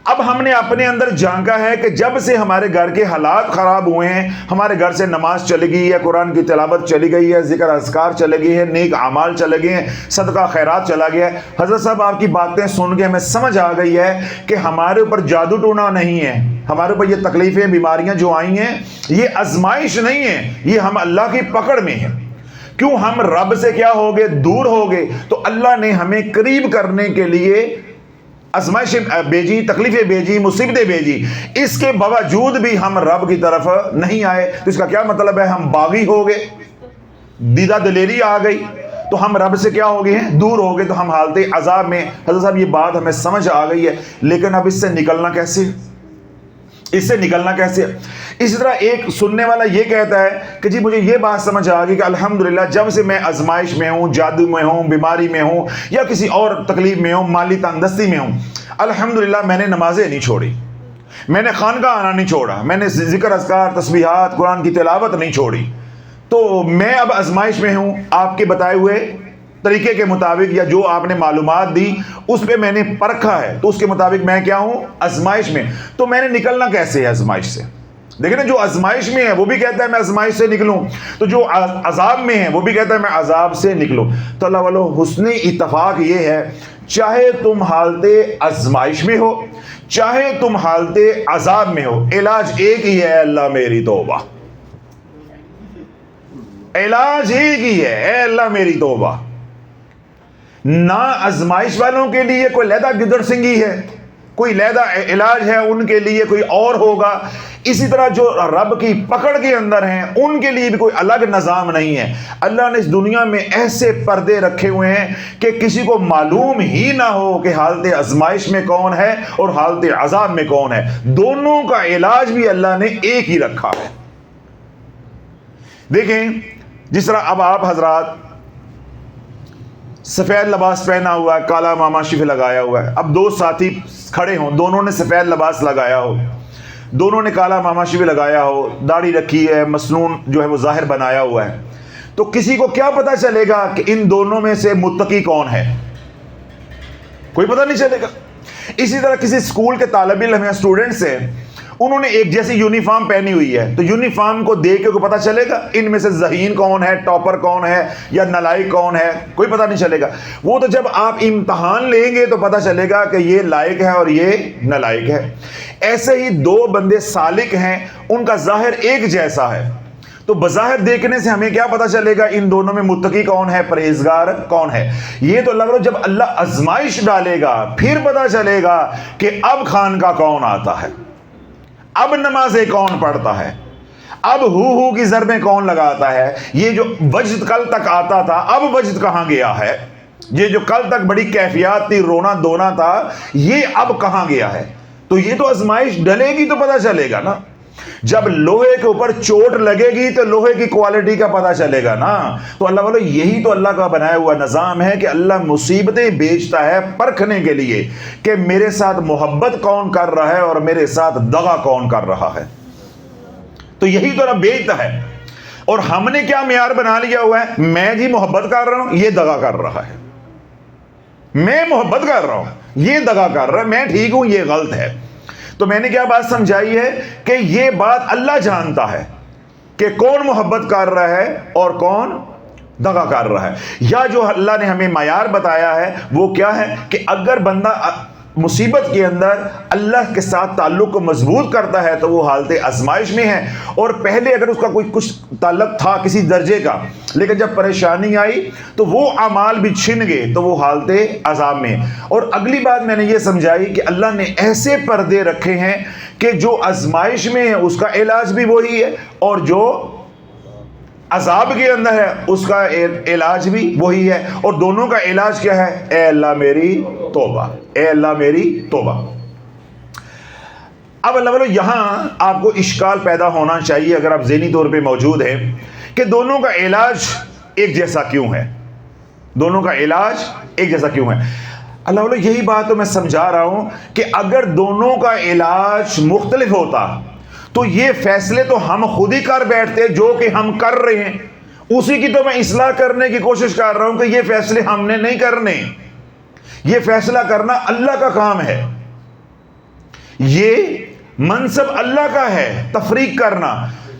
Speaker 2: اب ہم نے اپنے اندر جھانکا ہے کہ جب سے ہمارے گھر کے حالات خراب ہوئے ہیں، ہمارے گھر سے نماز چلی گئی ہے، قرآن کی تلاوت چلی گئی ہے، ذکر اذکار چلے گئے ہیں، نیک اعمال چلے گئے ہیں، صدقہ خیرات چلا گیا ہے، حضرت صاحب آپ کی باتیں سن کے ہمیں سمجھ آ گئی ہے کہ ہمارے اوپر جادو ٹونا نہیں ہے، ہمارے اوپر یہ تکلیفیں بیماریاں جو آئی ہیں یہ آزمائش نہیں ہے، یہ ہم اللہ کی پکڑ میں ہیں۔ کیوں؟ ہم رب سے کیا ہو گئے؟ دور ہو گئے۔ تو اللہ نے ہمیں قریب کرنے کے لیے آزمائشیں بھیجی، تکلیفیں بھیجی، مصیبتیں بھیجی، اس کے باوجود بھی ہم رب کی طرف نہیں آئے۔ تو اس کا کیا مطلب ہے؟ ہم باغی ہو گئے، دیدہ دلیری آ گئی، تو ہم رب سے کیا ہو گئے ہیں؟ دور ہو گئے، تو ہم حالت عذاب میں۔ حضرت صاحب یہ بات ہمیں سمجھ آ گئی ہے، لیکن اب اس سے نکلنا کیسے؟ اس سے نکلنا کیسے؟ اسی طرح ایک سننے والا یہ کہتا ہے کہ جی مجھے یہ بات سمجھ آ گئی کہ الحمدللہ جب سے میں آزمائش میں ہوں، جادو میں ہوں، بیماری میں ہوں، یا کسی اور تکلیف میں ہوں، مالی تنگدستی میں ہوں، الحمدللہ میں نے نمازیں نہیں چھوڑی، میں نے خانقاہ آنا نہیں چھوڑا، میں نے ذکر اذکار تسبیحات قرآن کی تلاوت نہیں چھوڑی، تو میں اب آزمائش میں ہوں، آپ کے بتائے ہوئے طریقے کے مطابق یا جو آپ نے معلومات دی اس پہ میں نے پرکھا ہے، تو اس کے مطابق میں کیا ہوں؟ آزمائش میں۔ تو میں نے نکلنا کیسے ہے آزمائش سے؟ دیکھیں نا، جو آزمائش میں ہے وہ بھی کہتا ہے میں آزمائش سے نکلوں، تو جو عذاب میں ہے وہ بھی کہتا ہے میں عذاب سے نکلوں۔ تو اللہ والو حسن اتفاق یہ ہے، چاہے تم حالت آزمائش میں ہو چاہے تم حالت عذاب میں ہو، علاج ایک ہی ہے، اللہ میری توبہ۔ علاج ایک ہی ہے، اے اللہ میری توبہ۔ نہ آزمائش والوں کے لیے کوئی لیدہ گدڑ سنگی ہے، کوئی لیدہ علاج ہے ان کے لیے کوئی اور ہوگا، اسی طرح جو رب کی پکڑ کے اندر ہیں ان کے لیے بھی کوئی الگ نظام نہیں ہے۔ اللہ نے اس دنیا میں ایسے پردے رکھے ہوئے ہیں کہ کسی کو معلوم ہی نہ ہو کہ حالت آزمائش میں کون ہے اور حالت عذاب میں کون ہے، دونوں کا علاج بھی اللہ نے ایک ہی رکھا ہے۔ دیکھیں جس طرح اب آپ حضرات سفید لباس پہنا ہوا ہے، کالا ماما شف لگایا ہوا ہے، اب دو ساتھی کھڑے ہوں، دونوں نے سفید لباس لگایا ہو، دونوں نے کالا ماما شف لگایا ہو، داڑھی رکھی ہے، مسنون جو ہے وہ ظاہر بنایا ہوا ہے، تو کسی کو کیا پتا چلے گا کہ ان دونوں میں سے متقی کون ہے؟ کوئی پتہ نہیں چلے گا۔ اسی طرح کسی اسکول کے طالب علم یا اسٹوڈنٹس ہیں، انہوں نے ایک جیسی یونیفارم پہنی ہوئی ہے، تو یونیفارم کو دیکھ کے کوئی پتہ چلے گا ان میں سے ذہین کون ہے، ٹاپر کون ہے، یا نالائق کون ہے؟ کوئی پتہ نہیں چلے گا۔ وہ تو جب آپ امتحان لیں گے تو پتہ چلے گا کہ یہ لائق ہے اور یہ نالائق ہے۔ ایسے ہی دو بندے سالک ہیں، ان کا ظاہر ایک جیسا ہے، تو بظاہر دیکھنے سے ہمیں کیا پتا چلے گا ان دونوں میں متقی کون ہے، پرہیزگار کون ہے؟ یہ تو اللہ جب اللہ آزمائش ڈالے گا پھر پتا چلے گا کہ اب خان کا کون آتا ہے، اب نمازیں کون پڑھتا ہے، اب ہو کی ضربیں کون لگاتا ہے۔ یہ جو وجد کل تک آتا تھا اب وجد کہاں گیا ہے، یہ جو کل تک بڑی کیفیات تھی، رونا دھونا تھا، یہ اب کہاں گیا ہے؟ تو یہ تو آزمائش ڈلے گی تو پتا چلے گا نا۔ جب لوہے کے اوپر چوٹ لگے گی تو لوہے کی کوالٹی کا پتہ چلے گا نا۔ تو اللہ والو یہی تو اللہ کا بنایا ہوا نظام ہے کہ اللہ مصیبتیں بھیجتا ہے پرکھنے کے لیے کہ میرے ساتھ محبت کون کر رہا ہے اور میرے ساتھ دغا کون کر رہا ہے۔ تو یہی تو رب بھیجتا ہے، اور ہم نے کیا معیار بنا لیا ہوا ہے، میں جی محبت کر رہا ہوں، یہ دغا کر رہا ہے، میں محبت کر رہا ہوں، یہ دغا کر رہا ہے، میں ٹھیک ہوں، یہ غلط ہے۔ تو میں نے کیا بات سمجھائی ہے کہ یہ بات اللہ جانتا ہے کہ کون محبت کر رہا ہے اور کون دغا کر رہا ہے۔ یا جو اللہ نے ہمیں معیار بتایا ہے وہ کیا ہے کہ اگر بندہ مصیبت کے اندر اللہ کے ساتھ تعلق کو مضبوط کرتا ہے تو وہ حالت آزمائش میں ہے، اور پہلے اگر اس کا کوئی کچھ تعلق تھا کسی درجے کا، لیکن جب پریشانی آئی تو وہ اعمال بھی چھن گئے تو وہ حالت عذاب میں۔ اور اگلی بات میں نے یہ سمجھائی کہ اللہ نے ایسے پردے رکھے ہیں کہ جو آزمائش میں ہے اس کا علاج بھی وہی ہے، اور جو عذاب کے اندر ہے اس کا علاج بھی وہی ہے، اور دونوں کا علاج کیا ہے؟ اے اللہ میری توبہ، اے اللہ میری توبہ۔ اب اللہ والو یہاں آپ کو اشکال پیدا ہونا چاہیے اگر آپ ذہنی طور پہ موجود ہیں کہ دونوں کا علاج ایک جیسا کیوں ہے، دونوں کا علاج ایک جیسا کیوں ہے؟ اللہ والو یہی بات تو میں سمجھا رہا ہوں کہ اگر دونوں کا علاج مختلف ہوتا تو یہ فیصلے تو ہم خود ہی کر بیٹھتے جو کہ ہم کر رہے ہیں، اسی کی تو میں اصلاح کرنے کی کوشش کر رہا ہوں کہ یہ فیصلے ہم نے نہیں کرنے، یہ فیصلہ کرنا اللہ کا کام ہے، یہ منصب اللہ کا ہے، تفریق کرنا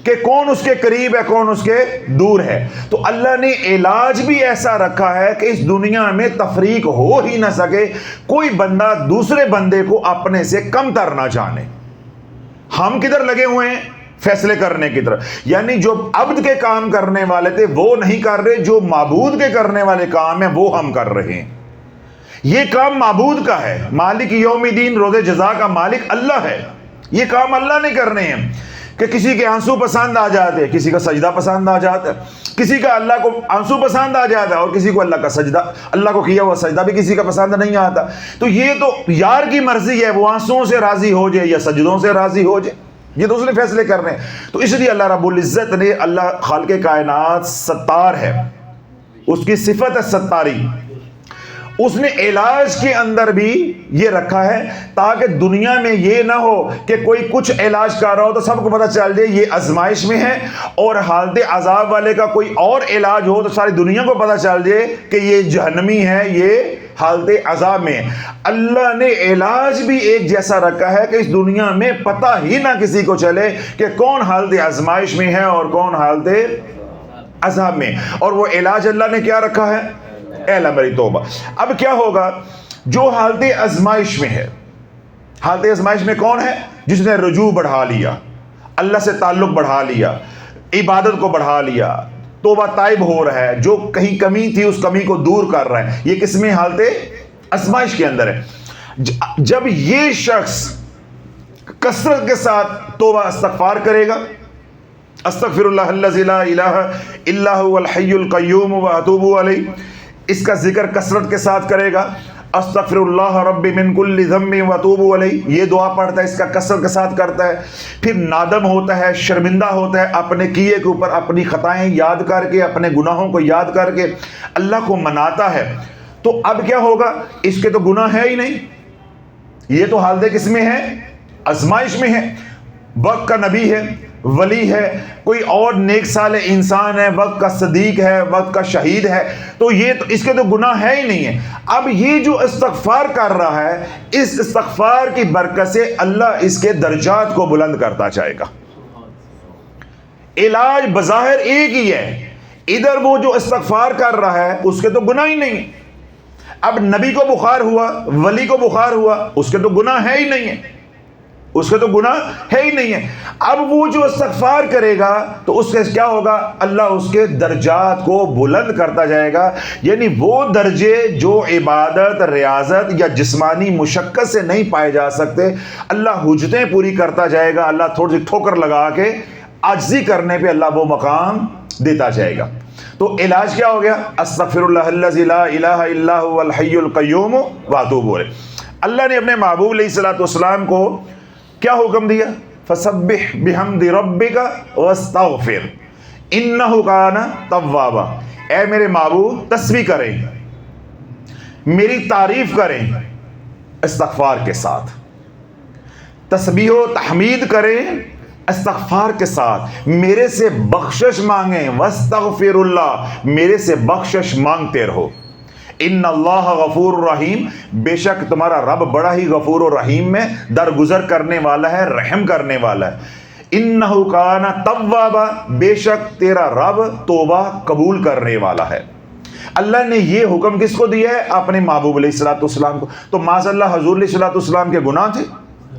Speaker 2: کہ کون اس کے قریب ہے کون اس کے دور ہے۔ تو اللہ نے علاج بھی ایسا رکھا ہے کہ اس دنیا میں تفریق ہو ہی نہ سکے، کوئی بندہ دوسرے بندے کو اپنے سے کم تر نہ جانے۔ ہم کدھر لگے ہوئے ہیں؟ فیصلے کرنے کی طرف، یعنی جو عبد کے کام کرنے والے تھے وہ نہیں کر رہے، جو معبود کے کرنے والے کام ہیں وہ ہم کر رہے ہیں۔ یہ کام معبود کا ہے، مالک یوم الدین، روز جزا کا مالک اللہ ہے، یہ کام اللہ نے کرنے ہیں۔ کہ کسی کے آنسو پسند آ جاتے ہیں، کسی کا سجدہ پسند آ جاتا ہے، کسی کا اللہ کو آنسو پسند آ جاتا ہے، اور کسی کو اللہ کا سجدہ، اللہ کو کیا ہوا سجدہ بھی کسی کا پسند نہیں آتا۔ تو یہ تو یار کی مرضی ہے، وہ آنسوؤں سے راضی ہو جائے یا سجدوں سے راضی ہو جائے، یہ تو اس نے فیصلے کرنے ہیں۔ تو اس لیے اللہ رب العزت نے، اللہ خالق کائنات ستار ہے، اس کی صفت ہے ستاری، اس نے علاج کے اندر بھی یہ رکھا ہے تاکہ دنیا میں یہ نہ ہو کہ کوئی کچھ علاج کر رہا ہو تو سب کو پتہ چل جائے یہ آزمائش میں ہے، اور حالت عذاب والے کا کوئی اور علاج ہو تو ساری دنیا کو پتہ چل جائے کہ یہ جہنمی ہے، یہ حالت عذاب میں ہے۔ اللہ نے علاج بھی ایک جیسا رکھا ہے کہ اس دنیا میں پتہ ہی نہ کسی کو چلے کہ کون حالت آزمائش میں ہے اور کون حالت عذاب میں، اور وہ علاج اللہ نے کیا رکھا ہے؟ اے اللہ میری توبہ۔ اب کیا ہوگا جو حالت آزمائش میں ہے؟ حالت آزمائش میں کون ہے؟ جس نے رجوع بڑھا لیا، اللہ سے تعلق بڑھا لیا، عبادت کو بڑھا لیا، توبہ تائب ہو رہا ہے، جو کہیں کمی تھی اس کمی کو دور کر رہا ہے، یہ کس میں؟ حالت آزمائش کے اندر ہے۔ جب یہ شخص کثرت کے ساتھ توبہ استغفار کرے گا، استغفر اللہ الذی لا الہ الا هو الحی القیوم واتوب الیہ، اس کا ذکر کثرت کے ساتھ کرے گا، استغفر اللہ ربی من کل ذنب واتوب الیہ، یہ دعا پڑھتا ہے، اس کا کثرت کے ساتھ کرتا ہے، پھر نادم ہوتا ہے، شرمندہ ہوتا ہے اپنے کیے کے اوپر، اپنی خطائیں یاد کر کے، اپنے گناہوں کو یاد کر کے اللہ کو مناتا ہے، تو اب کیا ہوگا؟ اس کے تو گناہ ہے ہی نہیں، یہ تو حالت کس میں ہے؟ آزمائش میں ہے، وقت کا نبی ہے، ولی ہے، کوئی اور نیک صالح انسان ہے، وقت کا صدیق ہے، وقت کا شہید ہے، تو یہ تو اس کے تو گناہ ہے ہی نہیں ہے۔ اب یہ جو استغفار کر رہا ہے، اس استغفار کی برکت سے اللہ اس کے درجات کو بلند کرتا جائے گا۔ علاج بظاہر ایک ہی ہے، ادھر وہ جو استغفار کر رہا ہے اس کے تو گناہ ہی نہیں ہے۔ اب نبی کو بخار ہوا، ولی کو بخار ہوا، اس کے تو گناہ ہے ہی نہیں ہے، اس کے تو گناہ ہے ہی نہیں ہے۔ اب وہ جو استغفار کرے گا تو اس سے کیا ہوگا؟ اللہ اس کے درجات کو بلند کرتا جائے گا، یعنی وہ درجے جو عبادت، ریاضت یا جسمانی مشقت سے نہیں پائے جا سکتے، اللہ حجتیں پوری کرتا جائے گا، اللہ تھوڑی سی ٹھوکر لگا کے عاجزی کرنے پہ اللہ وہ مقام دیتا جائے گا۔ تو علاج کیا ہو گیا؟ استغفر اللہ الذی لا الہ الا هو الحی القیوم واتوب الیہ۔ اللہ نے اپنے محبوب علیہ الصلوۃ والسلام کو کیا حکم دیا؟ فسبح بحمد ربک واستغفر انہ کان توابا۔ اے میرے محبوب تسبیح کریں، میری تعریف کریں استغفار کے ساتھ، تسبیح و تحمید کریں استغفار کے ساتھ، میرے سے بخشش مانگیں، واستغفر اللہ، میرے سے بخشش مانگتے رہو۔ ان اللہ غفور رحیم، بے شک تمہارا رب بڑا ہی غفور و رحیم میں درگزر کرنے والا ہے، رحم کرنے والا ہے۔ انہ کان توابا، بے شک تیرا رب توبہ قبول کرنے والا ہے۔ اللہ نے یہ حکم کس کو دیا ہے؟ اپنے محبوب علیہ الصلوۃ والسلام کو۔ تو معاذ اللہ حضور علیہ الصلوۃ والسلام کے گناہ تھے؟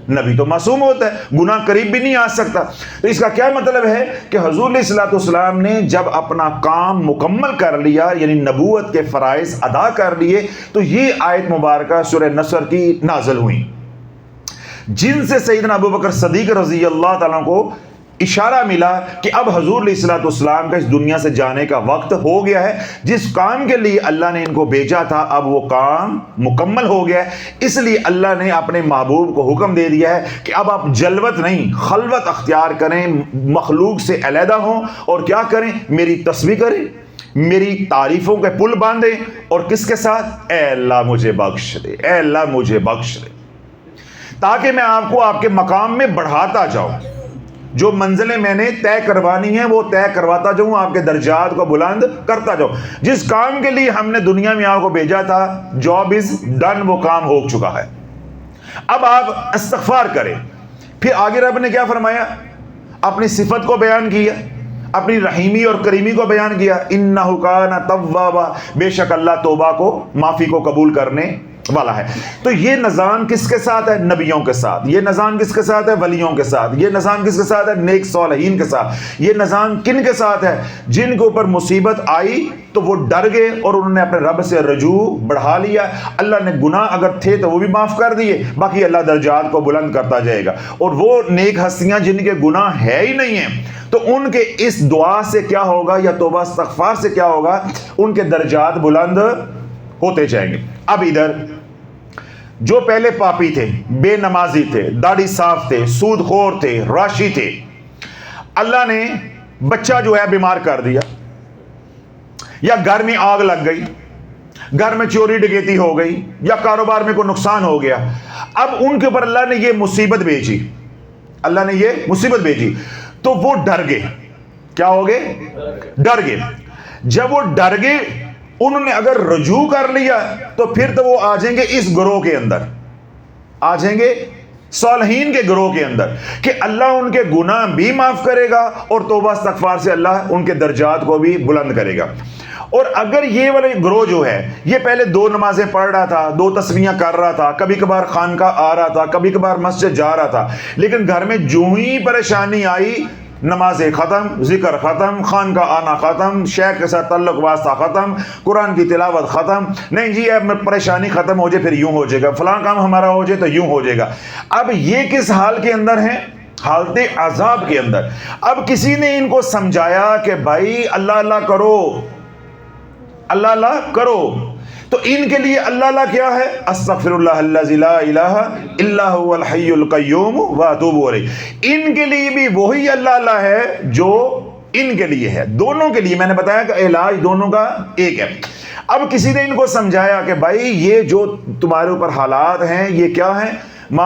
Speaker 2: نبی تو معصوم ہوتا ہے، گناہ قریب بھی نہیں آ سکتا۔ تو اس کا کیا مطلب ہے کہ حضور علیہ الصلوۃ والسلام نے جب اپنا کام مکمل کر لیا، یعنی نبوت کے فرائض ادا کر لیے، تو یہ آیت مبارکہ سورہ نصر کی نازل ہوئی، جن سے سیدنا ابوبکر صدیق رضی اللہ تعالیٰ کو اشارہ ملا کہ اب حضور علیہ الصلوۃ والسلام کا اس دنیا سے جانے کا وقت ہو گیا ہے، جس کام کے لیے اللہ نے ان کو بھیجا تھا اب وہ کام مکمل ہو گیا ہے۔ اس لیے اللہ نے اپنے محبوب کو حکم دے دیا ہے کہ اب آپ جلوت نہیں، خلوت اختیار کریں، مخلوق سے علیحدہ ہوں، اور کیا کریں؟ میری تسبیح کریں، میری تعریفوں کے پل باندھیں، اور کس کے ساتھ؟ اے اللہ مجھے بخش دے، اے اللہ مجھے بخش دے، تاکہ میں آپ کو آپ کے مقام میں بڑھاتا جاؤں، جو منزلیں میں نے طے کروانی ہیں وہ طے کرواتا جاؤں، آپ کے درجات کو بلند کرتا جاؤں۔ جس کام کے لیے ہم نے دنیا میں آپ کو بھیجا تھا، جاب از ڈن، وہ کام ہو چکا ہے۔ اب آپ استغفار کریں۔ پھر آگے رب نے کیا فرمایا؟ اپنی صفت کو بیان کیا، اپنی رحیمی اور کریمی کو بیان کیا، انہ کان توابا، بے شک اللہ توبہ کو، معافی کو قبول کرنے والا ہے۔ تو یہ نظام کس کے ساتھ ہے؟ نبیوں کے ساتھ۔ یہ نظام کس کے ساتھ ہے؟ ولیوں کے ساتھ۔ یہ نظام کس کے ساتھ ہے؟ نیک صالحین کے ساتھ۔ یہ نظام کن کے ساتھ ہے؟ جن کے اوپر مصیبت آئی تو وہ ڈر گئے اور انہوں نے اپنے رب سے رجوع بڑھا لیا، اللہ نے گناہ اگر تھے تو وہ بھی معاف کر دیے، باقی اللہ درجات کو بلند کرتا جائے گا۔ اور وہ نیک ہستیاں جن کے گناہ ہے ہی نہیں ہیں، تو ان کے اس دعا سے کیا ہوگا، یا توبہ استغفار سے کیا ہوگا؟ ان کے درجات بلند ہوتے جائیں گے۔ اب ادھر جو پہلے پاپی تھے، بے نمازی تھے، داڑھی صاف تھے، سود خور تھے، راشی تھے، اللہ نے بچہ جو ہے بیمار کر دیا، یا گھر میں آگ لگ گئی، گھر میں چوری ڈکیتی ہو گئی، یا کاروبار میں کوئی نقصان ہو گیا، اب ان کے اوپر اللہ نے یہ مصیبت بھیجی، اللہ نے یہ مصیبت بھیجی، تو وہ ڈر گئے۔ کیا ہو گئے؟ ڈر گئے۔ جب وہ ڈر گئے، انہوں نے اگر رجوع کر لیا تو پھر تو وہ آ جائیں گے اس گروہ کے اندر، آ جائیں گے صالحین کے گروہ کے اندر، کہ اللہ ان کے گناہ بھی معاف کرے گا اور توبہ استغفار سے اللہ ان کے درجات کو بھی بلند کرے گا۔ اور اگر یہ والے گروہ جو ہے یہ پہلے 2 نمازیں پڑھ رہا تھا، 2 تسبیحاں کر رہا تھا، کبھی کبھار خانقاہ آ رہا تھا، کبھی کبھار مسجد جا رہا تھا، لیکن گھر میں جو ہی پریشانی آئی، نمازیں ختم، ذکر ختم، خانقاہ آنا ختم، شیخ کے ساتھ تعلق واسطہ ختم، قرآن کی تلاوت ختم، نہیں جی اب پریشانی ختم ہو جائے پھر یوں ہو جائے گا، فلاں کام ہمارا ہو جائے تو یوں ہو جائے گا۔ اب یہ کس حال کے اندر ہیں؟ حالت عذاب کے اندر۔ اب کسی نے ان کو سمجھایا کہ بھائی اللہ اللہ کرو، اللہ اللہ کرو، تو ان کے لیے اللہ اللہ کیا ہے؟ استغفر اللہ الذی لا الہ الا هو الحی القیوم واتوب الیہ۔ ان کے لیے بھی وہی اللہ اللہ ہے جو ان کے لیے ہے، دونوں کے لیے۔ میں نے بتایا کہ علاج دونوں کا ایک ہے۔ اب کسی نے ان کو سمجھایا کہ بھائی یہ جو تمہارے اوپر حالات ہیں یہ کیا ہیں؟ ما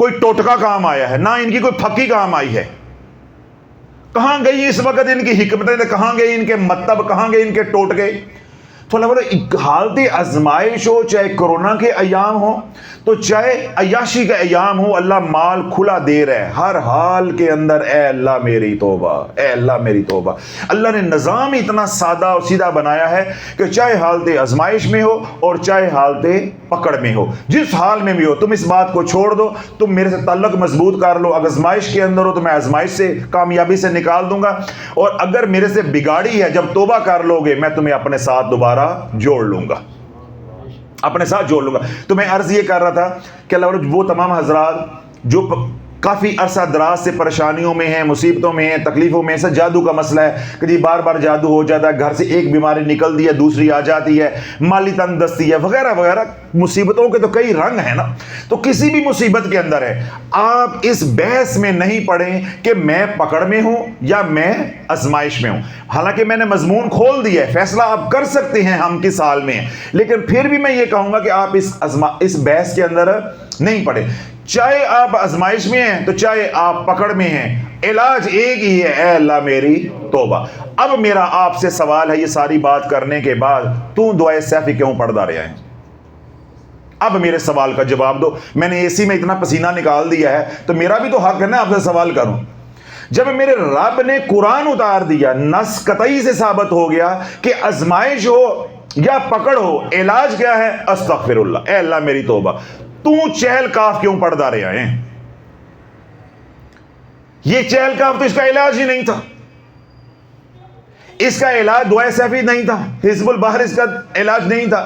Speaker 2: کوئی ٹوٹکا کام آیا ہے، نہ ان کی کوئی پھکی کام آئی ہے. کہاں گئی اس وقت ان کی حکمتیں، کہاں گئی ان کے مطلب، کہاں گئے ان کے ٹوٹکے؟ تو اللہ بولے حالت آزمائش ہو، چاہے کرونا کے ایام ہو تو چاہے عیاشی کا ایام ہو، اللہ مال کھلا دے رہا ہے ہر حال کے اندر. اے اللہ میری توبہ، اے اللہ میری توبہ. اللہ نے نظام اتنا سادہ اور سیدھا بنایا ہے کہ چاہے حالت آزمائش میں ہو اور چاہے حالت پکڑ میں ہو، جس حال میں بھی ہو، تم اس بات کو چھوڑ دو، تم میرے سے تعلق مضبوط کر لو. اگر آزمائش کے اندر ہو تو میں آزمائش سے کامیابی سے نکال دوں گا، اور اگر میرے سے بگاڑی ہے، جب توبہ کر لو گے میں تمہیں اپنے ساتھ دوبارہ جوڑ لوں گا، اپنے ساتھ جوڑ لوں گا. تو میں عرض یہ کر رہا تھا کہ اللہ وہ تمام حضرات جو کافی عرصہ دراز سے پریشانیوں میں ہیں، مصیبتوں میں ہیں، تکلیفوں میں ہیں، جادو کا مسئلہ ہے کہ جی بار بار جادو ہو جاتا ہے، گھر سے ایک بیماری نکل دی ہے دوسری آ جاتی ہے، مالی تنگدستی ہے وغیرہ وغیرہ، مصیبتوں کے تو کئی رنگ ہیں نا. تو کسی بھی مصیبت کے اندر ہے، آپ اس بحث میں نہیں پڑیں کہ میں پکڑ میں ہوں یا میں آزمائش میں ہوں. حالانکہ میں نے مضمون کھول دیا ہے، فیصلہ آپ کر سکتے ہیں ہم کس حال میں ہیں، لیکن پھر بھی میں یہ کہوں گا کہ آپ اس بحث کے اندر نہیں پڑے. چاہے آپ آزمائش میں ہیں تو چاہے آپ پکڑ میں ہیں، علاج ایک ہی ہے، اے اللہ میری توبہ. اب میرا آپ سے سوال ہے، یہ ساری بات کرنے کے بعد تو دعائے سیفی کیوں پڑھتا رہا ہے؟ اب میرے سوال کا جواب دو. میں نے اے سی میں اتنا پسینہ نکال دیا ہے تو میرا بھی تو حق ہے نا آپ سے سوال کروں. جب میرے رب نے قرآن اتار دیا، نص قطعی سے ثابت ہو گیا کہ آزمائش ہو یا پکڑ ہو، علاج کیا ہے؟ استغفر اللہ، اے اللہ میری توبہ. تو چہل کاف کیوں پڑھتا رہا ہے؟ یہ چہل کاف تو اس کا علاج ہی نہیں تھا. اس کا علاج دعائے سیفی نہیں تھا، حزب البحر اس کا علاج نہیں تھا،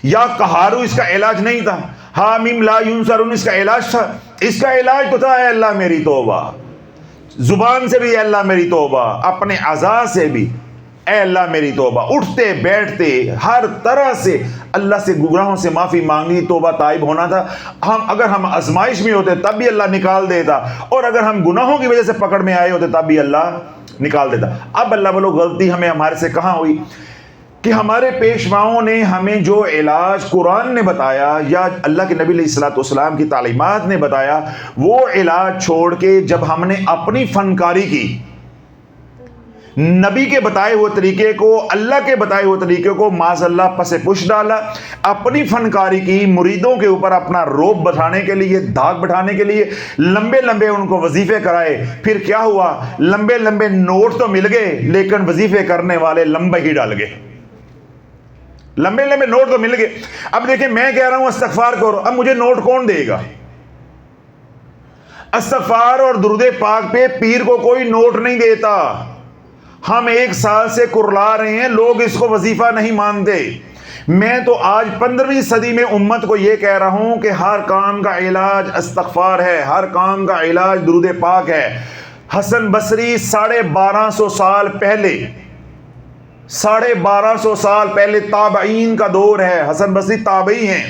Speaker 2: یا قہارو اس کا علاج نہیں تھا، حامیم لا ینصرون اس کا علاج تھا. اس کا علاج تو تھا اے اللہ میری توبہ. زبان سے بھی اے اللہ میری توبہ، اپنے اعضاء سے بھی اے اللہ میری توبہ، اٹھتے بیٹھتے ہر طرح سے اللہ سے گناہوں سے معافی مانگی، توبہ تائب ہونا تھا. اگر ہم آزمائش میں ہوتے تب بھی اللہ نکال دیتا، اور اگر ہم گناہوں کی وجہ سے پکڑ میں آئے ہوتے تب بھی اللہ نکال دیتا. اب اللہ بولو غلطی ہمارے سے کہاں ہوئی کہ ہمارے پیشواؤں نے ہمیں جو علاج قرآن نے بتایا یا اللہ کے نبی علیہ الصلوۃ والسلام کی تعلیمات نے بتایا، وہ علاج چھوڑ کے جب ہم نے اپنی فنکاری کی، نبی کے بتائے ہوئے طریقے کو، اللہ کے بتائے ہوئے طریقے کو معاذ اللہ پس پش ڈالا، اپنی فنکاری کی، مریدوں کے اوپر اپنا روب بٹھانے کے لیے، دھاگ بٹھانے کے لیے لمبے لمبے ان کو وظیفے کرائے. پھر کیا ہوا؟ لمبے لمبے نوٹ تو مل گئے لیکن وظیفے کرنے والے لمبے ہی ڈال گئے. لمبے لمبے نوٹ تو مل گئے. اب دیکھیں میں کہہ رہا ہوں استغفار کرو، اب مجھے نوٹ کون دے گا؟ استغفار اور درود پاک پہ پیر کو کوئی نوٹ نہیں دیتا. ہم 1 سال سے کرلا رہے ہیں، لوگ اس کو وظیفہ نہیں مانتے. میں تو آج 15ویں صدی میں امت کو یہ کہہ رہا ہوں کہ ہر کام کا علاج استغفار ہے، ہر کام کا علاج درود پاک ہے. حسن بصری 1250 سال پہلے، 1250 سال پہلے تابعین کا دور ہے. حسن بصری تابعی ہیں،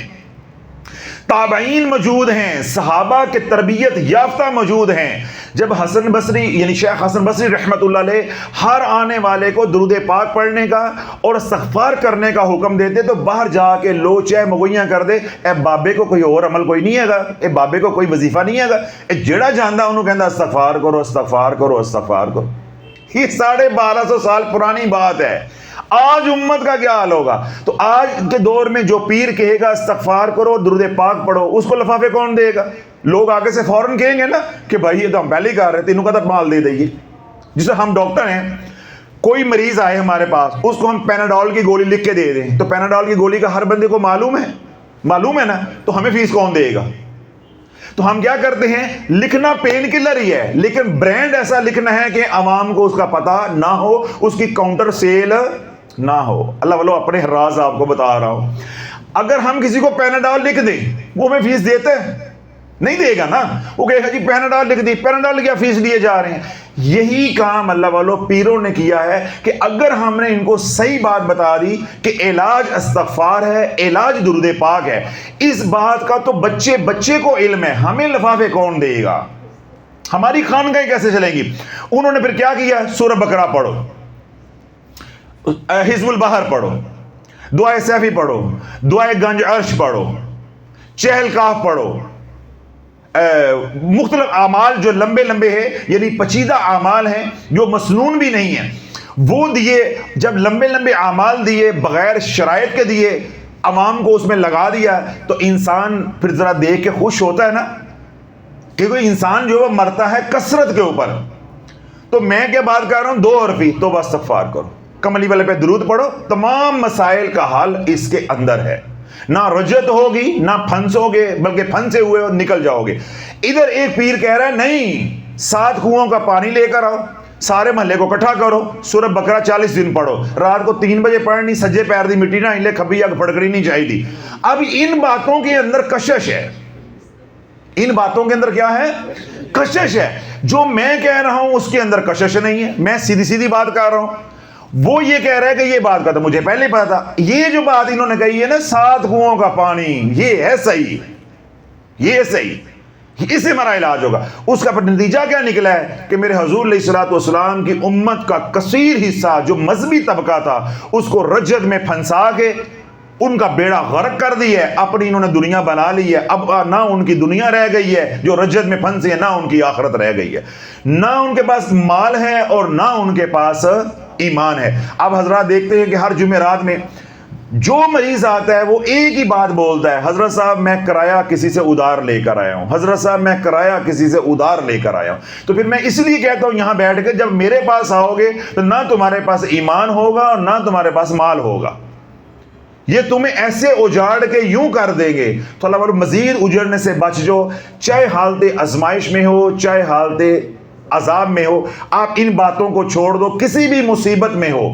Speaker 2: تابعین موجود ہیں، صحابہ کے تربیت یافتہ موجود ہیں. جب حسن بصری یعنی شیخ حسن بصری رحمت اللہ علیہ ہر آنے والے کو درود پاک پڑھنے کا اور استغفار کرنے کا حکم دیتے تو باہر جا کے لو چہ مغویاں کر دے، اے بابے کو کوئی اور عمل کوئی نہیں ہے گا، اے بابے کو کوئی وظیفہ نہیں ہے گا، اے جڑا جاندا انہوں کہندا استغفار کرو استغفار کرو استغفار کرو. یہ 1250 سال پرانی بات ہے. آج امت کا کیا حال ہوگا؟ تو آج کے دور میں جو پیر کہے گا استغفار کرو درود پاک پڑھو، اس کو لفافے کون دے گا؟ لوگ آگے سے فوراً کہیں گے نا کہ بھائی یہ تو ہم پہلے ہی کہہ رہے تھے، انہوں کا تو مال دے دئیے. جسے ہم ڈاکٹر ہیں، کوئی مریض آئے ہمارے پاس، اس کو ہم پیناڈول کی گولی لکھ کے دے دیں تو پیناڈول کی گولی کا ہر بندے کو معلوم ہے نا، تو ہمیں فیس کون دے گا؟ تو ہم کیا کرتے ہیں؟ لکھنا پین کلر ہی ہے لیکن برانڈ ایسا لکھنا ہے کہ عوام کو اس کا پتہ نہ ہو، اس کی کاؤنٹر سیل نہ ہو. اللہ والو اپنے راز آپ کو بتا رہا ہوں. اگر ہم کسی کو پیناڈول لکھ دیں وہ ہمیں فیس دیتا ہے؟ نہیں دے گا نا. وہ کہے گا جی پیناڈول لکھ دی، پیناڈول کیا فیس لیے جا رہے ہیں. یہی کام اللہ والو پیروں نے کیا ہے کہ اگر ہم نے ان کو صحیح بات بتا دی کہ علاج استغفار ہے، علاج درود پاک ہے، اس بات کا تو بچے کو علم ہے، ہمیں لفافے کون دے گا؟ ہماری خانقاہیں کیسے چلیں گی؟ انہوں نے پھر کیا کیا؟ سورہ بقرہ پڑھو، حزب البحر پڑھو، دعائے سیفی پڑھو، دعائے گنج عرش پڑھو، چہل کاف پڑھو، مختلف اعمال جو لمبے لمبے ہیں، یعنی پیچیدہ اعمال ہیں جو مسنون بھی نہیں ہیں، وہ دیے. جب لمبے لمبے اعمال دیے بغیر شرائط کے دیے، عوام کو اس میں لگا دیا، تو انسان پھر ذرا دیکھ کے خوش ہوتا ہے نا، کیونکہ انسان جو ہے مرتا ہے کثرت کے اوپر. تو میں کیا بات کر رہا ہوں، 2 حرفی توبہ استغفار کرو، کملی والے پہ درود پڑھو، تمام مسائل کا حل اس کے اندر ہے. نہ رجت ہوگی نہ پھنسو گے، بلکہ پھنسے ہوئے ہو نکل جاؤ گے. ادھر ایک پیر کہہ رہا ہے نہیں، 7 کنوؤں کا پانی لے کر آؤ، سارے محلے کو اکٹھا کرو، سورہ بقرہ 40 دن پڑھو، رات کو 3 بجے پڑھنی، سجے پیر دی مٹی نہ ہلے، کھبی اگ پھڑکڑی نہیں چاہیے. اب ان باتوں کے اندر کشش ہے، ان باتوں کے اندر کیا ہے؟ کشش ہے. جو میں کہہ رہا ہوں اس کے اندر کشش نہیں ہے، میں سیدھی سیدھی بات کر رہا ہوں. وہ یہ کہہ رہا ہے کہ یہ بات کا تو مجھے پہلے پتا تھا. یہ جو بات انہوں نے کہی ہے نا 7 کنوؤں کا پانی، یہ ہے صحیح، یہ ہے صحیح، اس سے ہمارا علاج ہوگا. اس کا پھر نتیجہ کیا نکلا ہے کہ میرے حضور علیہ الصلوۃ والسلام کی امت کا کثیر حصہ جو مذہبی طبقہ تھا اس کو رجت میں پھنسا کے ان کا بیڑا غرق کر دی ہے، اپنی انہوں نے دنیا بنا لی ہے. اب نہ ان کی دنیا رہ گئی ہے جو رجت میں پھنسے ہیں، نہ ان کی آخرت رہ گئی ہے، نہ ان کے پاس مال ہے اور نہ ان کے پاس ایمان ہے. اب حضرات دیکھتے ہیں کہ ہر جمعرات میں جو مریض آتا ہے وہ ایک ہی بات بولتا ہے، حضرت صاحب میں کرایہ کسی سے ادھار لے کر آیا ہوں، حضرت صاحب میں کرایہ کسی سے ادھار لے کر آیا ہوں. تو پھر میں اس لیے کہتا ہوں یہاں بیٹھ کے جب میرے پاس آؤ گے تو نہ تمہارے پاس ایمان ہوگا اور نہ تمہارے پاس مال ہوگا، یہ تمہیں ایسے اجاڑ کے یوں کر دیں گے. تو اللہ تعالیٰ مزید اجڑنے سے بچ جو، چاہے حالت آزمائش میں ہو چاہے حالت عذاب میں ہو، آپ ان باتوں کو چھوڑ دو. کسی بھی مصیبت میں ہو،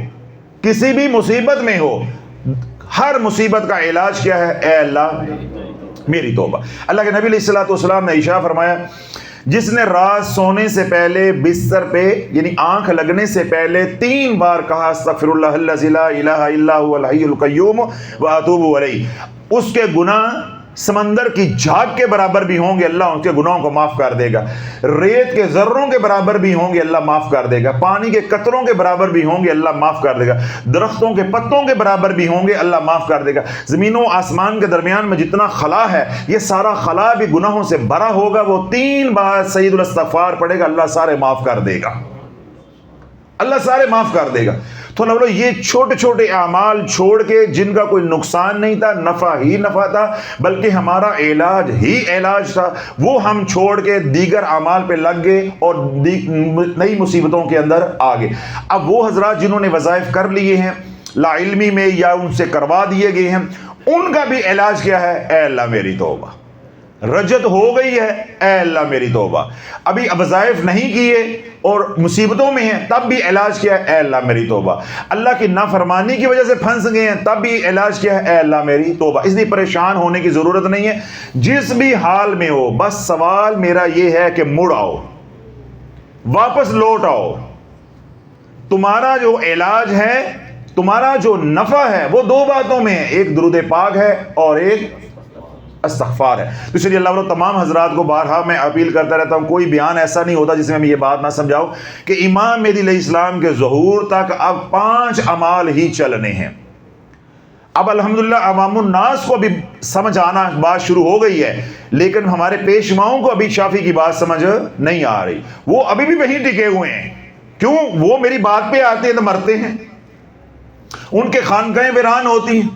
Speaker 2: کسی بھی مصیبت میں ہو، ہر مصیبت کا علاج کیا ہے؟ اے اللہ میری توبہ. اللہ کے نبی علیہ الصلوۃ والسلام نے ارشاد فرمایا، جس نے رات سونے سے پہلے بستر پہ یعنی آنکھ لگنے سے پہلے 3 بار کہا استغفر اللہ الذی لا الہ الا هو الحی القیوم واتوب الیہ، اس کے گناہ سمندر کی جھاگ کے برابر بھی ہوں گے، اللہ ان کے گناہوں کو معاف کر دے گا. ریت کے ذروں کے برابر بھی ہوں گے، اللہ معاف کر دے گا. پانی کے قطروں کے برابر بھی ہوں گے، اللہ معاف کر دے گا. درختوں کے پتوں کے برابر بھی ہوں گے، اللہ معاف کر دے گا. زمین و آسمان کے درمیان میں جتنا خلا ہے یہ سارا خلا بھی گناہوں سے بھرا ہوگا. وہ 3 بار سید الاستغفار پڑھے گا، اللہ سارے معاف کر دے گا، اللہ سارے معاف کر دے گا. تو اللہ یہ چھوٹے چھوٹے اعمال چھوڑ کے جن کا کوئی نقصان نہیں تھا، نفع ہی نفع تھا، بلکہ ہمارا علاج ہی علاج تھا، وہ ہم چھوڑ کے دیگر اعمال پہ لگ گئے اور نئی مصیبتوں کے اندر آ گئے. اب وہ حضرات جنہوں نے وظائف کر لیے ہیں لا علمی میں یا ان سے کروا دیے گئے ہیں، ان کا بھی علاج کیا ہے؟ اے اللہ میری توبہ. رجت ہو گئی ہے، اے اللہ میری توبہ. ابھی وظائف نہیں کیے اور مصیبتوں میں ہیں، تب بھی علاج کیا ہے؟ اے اللہ میری توبہ. اللہ کی نافرمانی کی وجہ سے پھنس گئے ہیں، تب بھی علاج کیا ہے؟ اے اللہ میری توبہ. اس لیے پریشان ہونے کی ضرورت نہیں ہے، جس بھی حال میں ہو. بس سوال میرا یہ ہے کہ مڑ آؤ، واپس لوٹ آؤ. تمہارا جو علاج ہے، تمہارا جو نفع ہے وہ 2 باتوں میں ہے، ایک درود پاک ہے اور ایک استغفار ہے. تو اس لیے اللہ تعالیٰ تمام حضرات کو بارہا میں اپیل کرتا رہتا ہوں، کوئی بیان ایسا نہیں ہوتا جس میں میں یہ بات نہ سمجھاؤں کہ امام مہدی علیہ السلام کے ظہور تک اب 5 اعمال ہی چلنے ہیں. اب الحمدللہ عوام الناس کو بھی سمجھ آنا بات شروع ہو گئی ہے، لیکن ہمارے پیشواؤں کو ابھی شافی کی بات سمجھ نہیں آ رہی. وہ ابھی بھی وہیں ٹکے ہوئے ہیں. کیوں؟ وہ میری بات پہ آتے ہیں تو مرتے ہیں، ان کے خانقاہیں ویران ہوتی ہیں،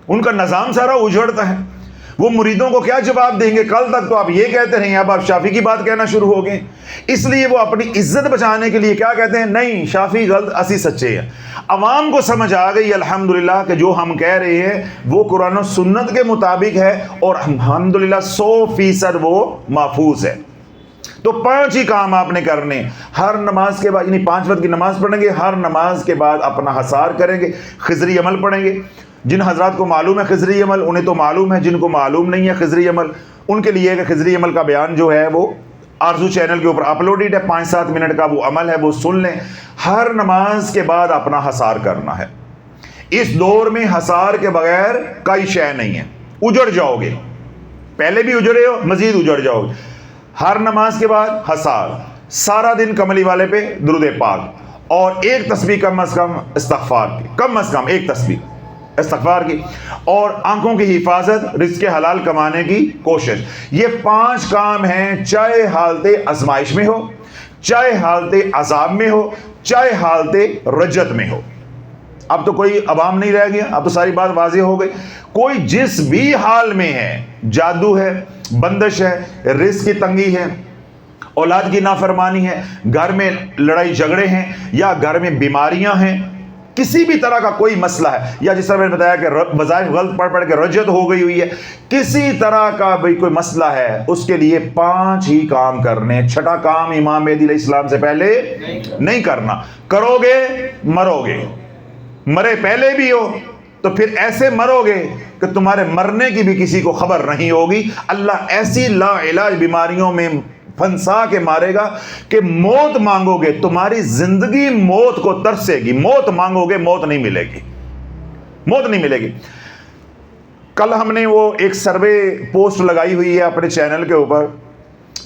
Speaker 2: ان کا نظام سارا اجڑتا ہے. وہ مریدوں کو کیا جواب دیں گے؟ کل تک تو آپ یہ کہتے رہے ہیں، اب آپ شافی کی بات کہنا شروع ہو گئے. اس لیے وہ اپنی عزت بچانے کے لیے کیا کہتے ہیں؟ نہیں شافی غلط، اسی سچے ہیں. عوام کو سمجھ آ گئی الحمدللہ کہ جو ہم کہہ رہے ہیں وہ قرآن و سنت کے مطابق ہے اور الحمدللہ 100% وہ محفوظ ہے. تو 5 ہی کام آپ نے کرنے. ہر نماز کے بعد یعنی 5 وقت کی نماز پڑھیں گے، ہر نماز کے بعد اپنا حصار کریں گے، خضری عمل پڑھیں گے. جن حضرات کو معلوم ہے خضری عمل انہیں تو معلوم ہے، جن کو معلوم نہیں ہے خضری عمل ان کے لیے کہ خضری عمل کا بیان جو ہے وہ آرزو چینل کے اوپر اپلوڈیڈ ہے. 5-7 منٹ کا وہ عمل ہے، وہ سن لیں. ہر نماز کے بعد اپنا حصار کرنا ہے. اس دور میں حصار کے بغیر کوئی شے نہیں ہے. اجڑ جاؤ گے، پہلے بھی اجڑے ہو، مزید اجڑ جاؤ گے. ہر نماز کے بعد حصار، سارا دن کملی والے پہ درود پاک اور ایک تسبیح کم از کم استغفار کی، کم از کم ایک تسبیح. استغفار کی، اور آنکھوں کی حفاظت، رزق حلال کمانے کی کوشش. یہ 5 کام ہیں، چاہے حالت آزمائش میں ہو، چاہے حالت عذاب میں ہو، چاہے حالت رجت میں ہو. اب تو کوئی عوام نہیں رہ گیا، اب تو ساری بات واضح ہو گئی. کوئی جس بھی حال میں ہے، جادو ہے، بندش ہے، رزق کی تنگی ہے، اولاد کی نافرمانی ہے، گھر میں لڑائی جھگڑے ہیں، یا گھر میں بیماریاں ہیں، کسی بھی طرح کا کوئی مسئلہ ہے، یا جس طرح میں نے بتایا کہ وظائف غلط پڑھ پڑھ کے رجت ہو گئی ہوئی ہے، کسی طرح کا بھی کوئی مسئلہ ہے، اس کے لیے 5 ہی کام کرنے. 6واں کام امام مہدی علیہ السلام سے پہلے نہیں کرنا. کرو گے مرو گے، مرے پہلے بھی ہو تو پھر ایسے مرو گے کہ تمہارے مرنے کی بھی کسی کو خبر نہیں ہوگی. اللہ ایسی لا علاج بیماریوں میں پھنسا کے مارے گا کہ موت مانگو گے، تمہاری زندگی موت کو ترسے گی. موت مانگو گے، موت نہیں ملے گی، موت نہیں ملے گی. کل ہم نے وہ ایک سروے پوسٹ لگائی ہوئی ہے اپنے چینل کے اوپر،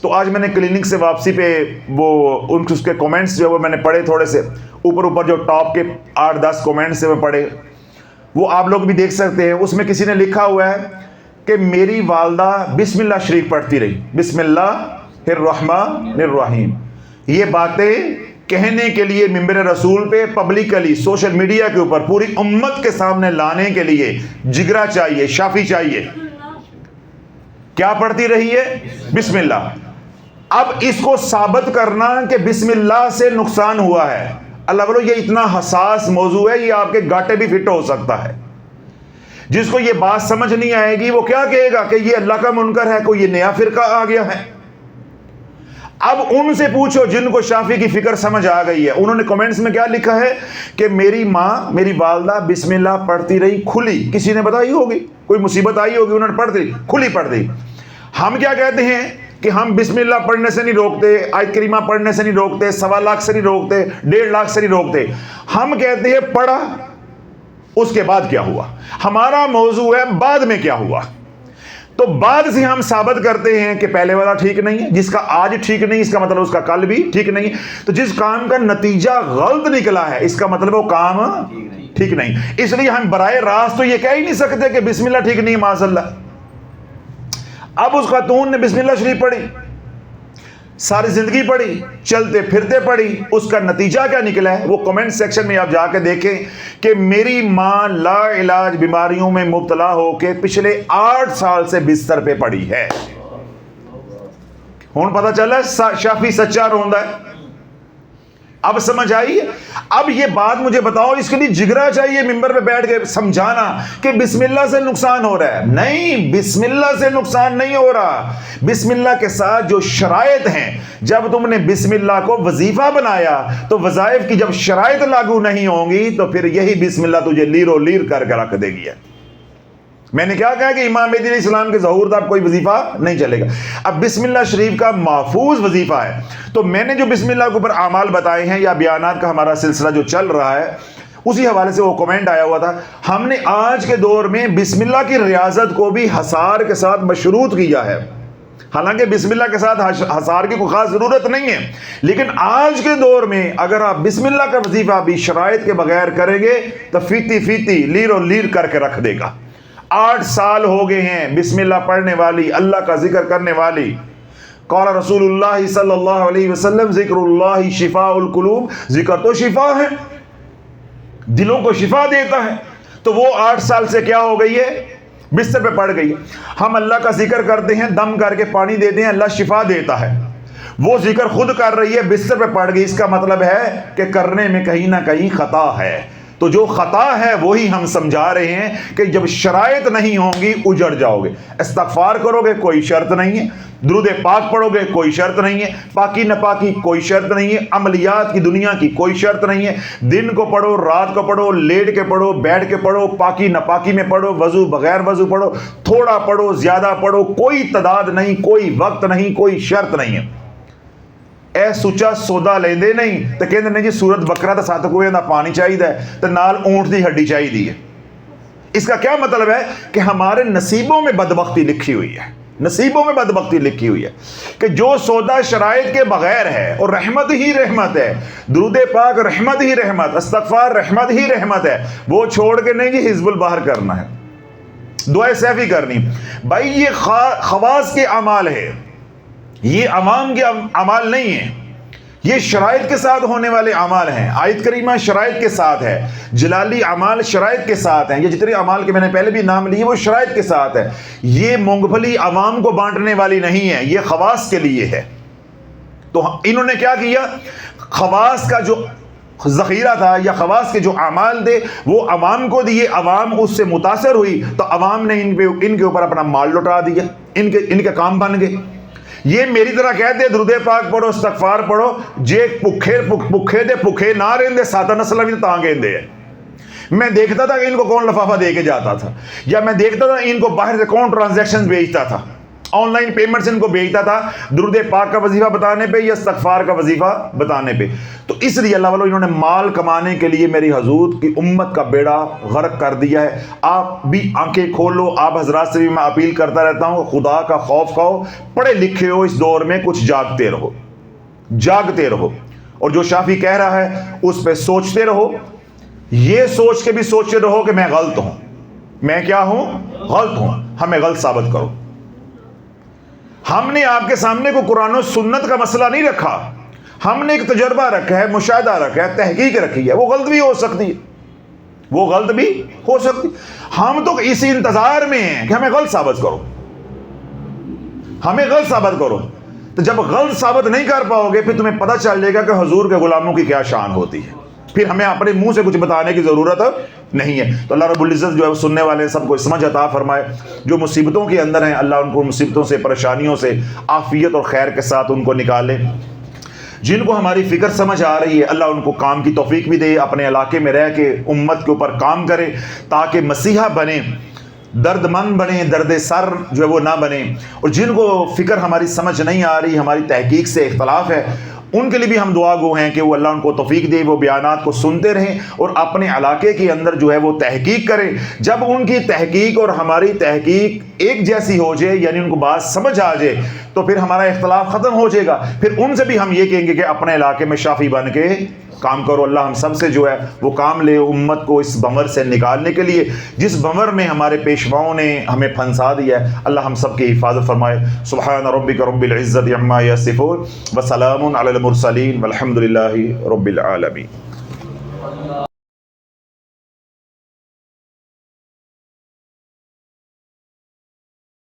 Speaker 2: تو آج میں نے کلینک سے واپسی پہ وہ اس کے کومنٹس جو وہ میں نے پڑھے، تھوڑے سے اوپر جو ٹاپ کے 8-10 کومنٹس سے میں پڑھے، وہ آپ لوگ بھی دیکھ سکتے ہیں. اس میں کسی نے لکھا ہوا ہے کہ میری والدہ بسم اللہ شریف پڑھتی رہی، بسم اللہ الرحمن الرحیم. یہ باتیں کہنے کے لیے ممبر رسول پہ پبلکلی سوشل میڈیا کے اوپر پوری امت کے سامنے لانے کے لیے جگرا چاہیے، شافی چاہیے. کیا پڑھتی رہی ہے؟ بسم اللہ. اب اس کو ثابت کرنا کہ بسم اللہ سے نقصان ہوا ہے، اللہ بولو یہ اتنا حساس موضوع ہے، یہ آپ کے گاٹے بھی فٹ ہو سکتا ہے. جس کو یہ بات سمجھ نہیں آئے گی وہ کیا کہے گا کہ یہ اللہ کا منکر ہے، کوئی یہ نیا فرقہ آ گیا ہے. اب ان سے پوچھو جن کو شافی کی فکر سمجھ آ گئی ہے، انہوں نے کمنٹس میں کیا لکھا ہے کہ میری ماں، میری والدہ بسم اللہ پڑھتی رہی کھلی. کسی نے بتائی ہوگی، کوئی مصیبت آئی ہوگی، انہوں نے پڑھتی رہی کھلی پڑھ دی. ہم کیا کہتے ہیں کہ ہم بسم اللہ پڑھنے سے نہیں روکتے، آیت کریمہ پڑھنے سے نہیں روکتے، 1.25 لاکھ سے نہیں روکتے، 1.5 لاکھ سے نہیں روکتے. ہم کہتے ہیں پڑھا، اس کے بعد کیا ہوا. ہمارا موضوع ہے بعد میں کیا ہوا. تو بعد سے ہم ثابت کرتے ہیں کہ پہلے والا ٹھیک نہیں ہے. جس کا آج ٹھیک نہیں اس کا مطلب اس کا کل بھی ٹھیک نہیں. تو جس کام کا نتیجہ غلط نکلا ہے اس کا مطلب وہ کام ٹھیک نہیں. اس لیے ہم براہ راست تو یہ کہہ ہی نہیں سکتے کہ بسم اللہ ٹھیک نہیں ہے معاذ اللہ. اب اس خاتون نے بسم اللہ شریف پڑھی، ساری زندگی پڑھی، چلتے پھرتے پڑھی، اس کا نتیجہ کیا نکلا ہے وہ کمنٹ سیکشن میں آپ جا کے دیکھیں کہ میری ماں لا علاج بیماریوں میں مبتلا ہو کے پچھلے 8 سال سے بستر پہ پڑی ہے. ہون پتہ چلا شافی سچا روندا ہے. اب سمجھ آئی. اب یہ بات مجھے بتاؤ، اس کے لیے جگرا چاہیے ممبر پہ بیٹھ کے سمجھانا کہ بسم اللہ سے نقصان ہو رہا ہے. نہیں، بسم اللہ سے نقصان نہیں ہو رہا. بسم اللہ کے ساتھ جو شرائط ہیں، جب تم نے بسم اللہ کو وظیفہ بنایا تو وظائف کی جب شرائط لاگو نہیں ہوں گی تو پھر یہی بسم اللہ تجھے لیر و لیر کر کے رکھ دے گی. میں نے کیا کہا کہ امام مہدی علیہ السلام کے ظہور تک کوئی وظیفہ نہیں چلے گا. اب بسم اللہ شریف کا محفوظ وظیفہ ہے. تو میں نے جو بسم اللہ کے اوپر اعمال بتائے ہیں یا بیانات کا ہمارا سلسلہ جو چل رہا ہے، اسی حوالے سے وہ کمنٹ آیا ہوا تھا. ہم نے آج کے دور میں بسم اللہ کی ریاضت کو بھی حصار کے ساتھ مشروط کیا ہے. حالانکہ بسم اللہ کے ساتھ حصار کی کوئی خاص ضرورت نہیں ہے، لیکن آج کے دور میں اگر آپ بسم اللہ کا وظیفہ بھی شرائط کے بغیر کریں گے تو فیتی فیتی لیر و لیر کر کے رکھ دے گا. 8 سال ہو گئے ہیں بسم اللہ پڑھنے والی، اللہ کا ذکر کرنے والی. قال رسول اللہ صلی اللہ علیہ وسلم ذکر اللہ شفاء القلوب. ذکر تو شفا ہے، دلوں کو شفا دیتا ہے. تو وہ 8 سال سے کیا ہو گئی ہے؟ بستر پہ پڑ گئی ہے. ہم اللہ کا ذکر کرتے ہیں، دم کر کے پانی دیتے ہیں، اللہ شفا دیتا ہے. وہ ذکر خود کر رہی ہے، بستر پہ پڑ گئی. اس کا مطلب ہے کہ کرنے میں کہیں نہ کہیں خطا ہے. تو جو خطا ہے وہی ہم سمجھا رہے ہیں کہ جب شرائط نہیں ہوں گی اجڑ جاؤ گے. استغفار کرو گے کوئی شرط نہیں ہے، درود پاک پڑھو گے کوئی شرط نہیں ہے، پاکی نپاکی کوئی شرط نہیں ہے، عملیات کی دنیا کی کوئی شرط نہیں ہے. دن کو پڑھو، رات کو پڑھو، لیٹ کے پڑھو، بیٹھ کے پڑھو، پاکی نپاکی میں پڑھو، وضو بغیر وضو پڑھو، تھوڑا پڑھو زیادہ پڑھو، کوئی تعداد نہیں، کوئی وقت نہیں، کوئی شرط نہیں ہے. اے سچا سودا لیندے نہیں تو کہندے نہیں جی سورت بکرا تو 7 کوئے دا پانی چاہیے تو نال اونٹ دی ہڈی چاہیے. اس کا کیا مطلب ہے کہ ہمارے نصیبوں میں بدبختی لکھی ہوئی ہے. نصیبوں میں بدبختی لکھی ہوئی ہے کہ جو سودا شرائط کے بغیر ہے اور رحمت ہی رحمت ہے، درود پاک رحمت ہی رحمت، استغفار رحمت ہی رحمت ہے، وہ چھوڑ کے نہیں جی حزب البحر کرنا ہے، دعائے سیفی کرنی۔ بھائی یہ خواص کے اعمال ہے، یہ عوام کے اعمال نہیں ہیں، یہ شرائط کے ساتھ ہونے والے اعمال ہیں۔ آیت کریمہ شرائط کے ساتھ ہے، جلالی اعمال شرائط کے ساتھ ہیں، یہ جتنے اعمال کے میں نے پہلے بھی نام لیے وہ شرائط کے ساتھ ہے۔ یہ مونگ پھلی عوام کو بانٹنے والی نہیں ہے، یہ خواص کے لیے ہے۔ تو انہوں نے کیا کیا، خواص کا جو ذخیرہ تھا یا خواص کے جو اعمال تھے وہ عوام کو دیے، عوام اس سے متاثر ہوئی تو عوام نے ان کے اوپر اپنا مال لوٹا دیا، ان کے کام بن گئے۔ یہ میری طرح کہتے درود پاک پڑھو، استغفار پڑھو، جے پکھے دے پکھے نہ رہندے ساتھ نسل بھی تاں گیندے ہیں۔ میں دیکھتا تھا کہ ان کو کون لفافہ دے کے جاتا تھا، یا میں دیکھتا تھا ان کو باہر سے کون ٹرانزیکشن بھیجتا تھا، آن لائن پیمنٹس ان کو بھیجتا تھا درود پاک کا وظیفہ بتانے پہ یا استغفار کا وظیفہ بتانے پہ۔ تو اس لیے اللہ والوں انہوں نے مال کمانے کے لیے میری حضور کی امت کا بیڑا غرق کر دیا ہے۔ آپ بھی آنکھیں کھولو، آپ حضرات سے بھی میں اپیل کرتا رہتا ہوں، خدا کا خوف کھاؤ، پڑھے لکھے ہو اس دور میں، کچھ جاگتے رہو، جاگتے رہو، اور جو شافی کہہ رہا ہے اس پہ سوچتے رہو، یہ سوچ کے بھی سوچتے رہو کہ میں غلط ہوں، میں کیا ہوں، غلط ہوں، ہمیں غلط ثابت کرو۔ ہم نے آپ کے سامنے کو قرآن و سنت کا مسئلہ نہیں رکھا، ہم نے ایک تجربہ رکھا ہے، مشاہدہ رکھا ہے، تحقیق رکھی ہے، وہ غلط بھی ہو سکتی ہے، وہ غلط بھی ہو سکتی۔ ہم تو اسی انتظار میں ہیں کہ ہمیں غلط ثابت کرو، ہمیں غلط ثابت کرو۔ تو جب غلط ثابت نہیں کر پاؤ گے پھر تمہیں پتہ چل جائے گا کہ حضور کے غلاموں کی کیا شان ہوتی ہے، پھر ہمیں اپنے منہ سے کچھ بتانے کی ضرورت نہیں ہے۔ تو اللہ رب العزت جو ہے سننے والے سب کو سمجھ عطا فرمائے، جو مصیبتوں کے اندر ہیں اللہ ان کو مصیبتوں سے، پریشانیوں سے عافیت اور خیر کے ساتھ ان کو نکالے۔ جن کو ہماری فکر سمجھ آ رہی ہے اللہ ان کو کام کی توفیق بھی دے، اپنے علاقے میں رہ کے امت کے اوپر کام کرے تاکہ مسیحا بنے، درد مند بنے، درد سر جو ہے وہ نہ بنے۔ اور جن کو فکر ہماری سمجھ نہیں آ رہی، ہماری تحقیق سے اختلاف ہے، ان کے لیے بھی ہم دعا گو ہیں کہ وہ اللہ ان کو توفیق دے، وہ بیانات کو سنتے رہیں اور اپنے علاقے کے اندر جو ہے وہ تحقیق کریں۔ جب ان کی تحقیق اور ہماری تحقیق ایک جیسی ہو جائے، یعنی ان کو بات سمجھ آ جائے، تو پھر ہمارا اختلاف ختم ہو جائے گا۔ پھر ان سے بھی ہم یہ کہیں گے کہ اپنے علاقے میں شافی بن کے کام کرو۔ اللہ ہم سب سے جو ہے وہ کام لے امت کو اس بھنور سے نکالنے کے لیے جس بھنور میں ہمارے پیشواؤں نے ہمیں پھنسا دیا ہے۔ اللہ ہم سب کی حفاظت فرمائے۔ سبحان ربک رب العزت عما یصفون وسلام علی المرسلین والحمد للہ رب العالمین۔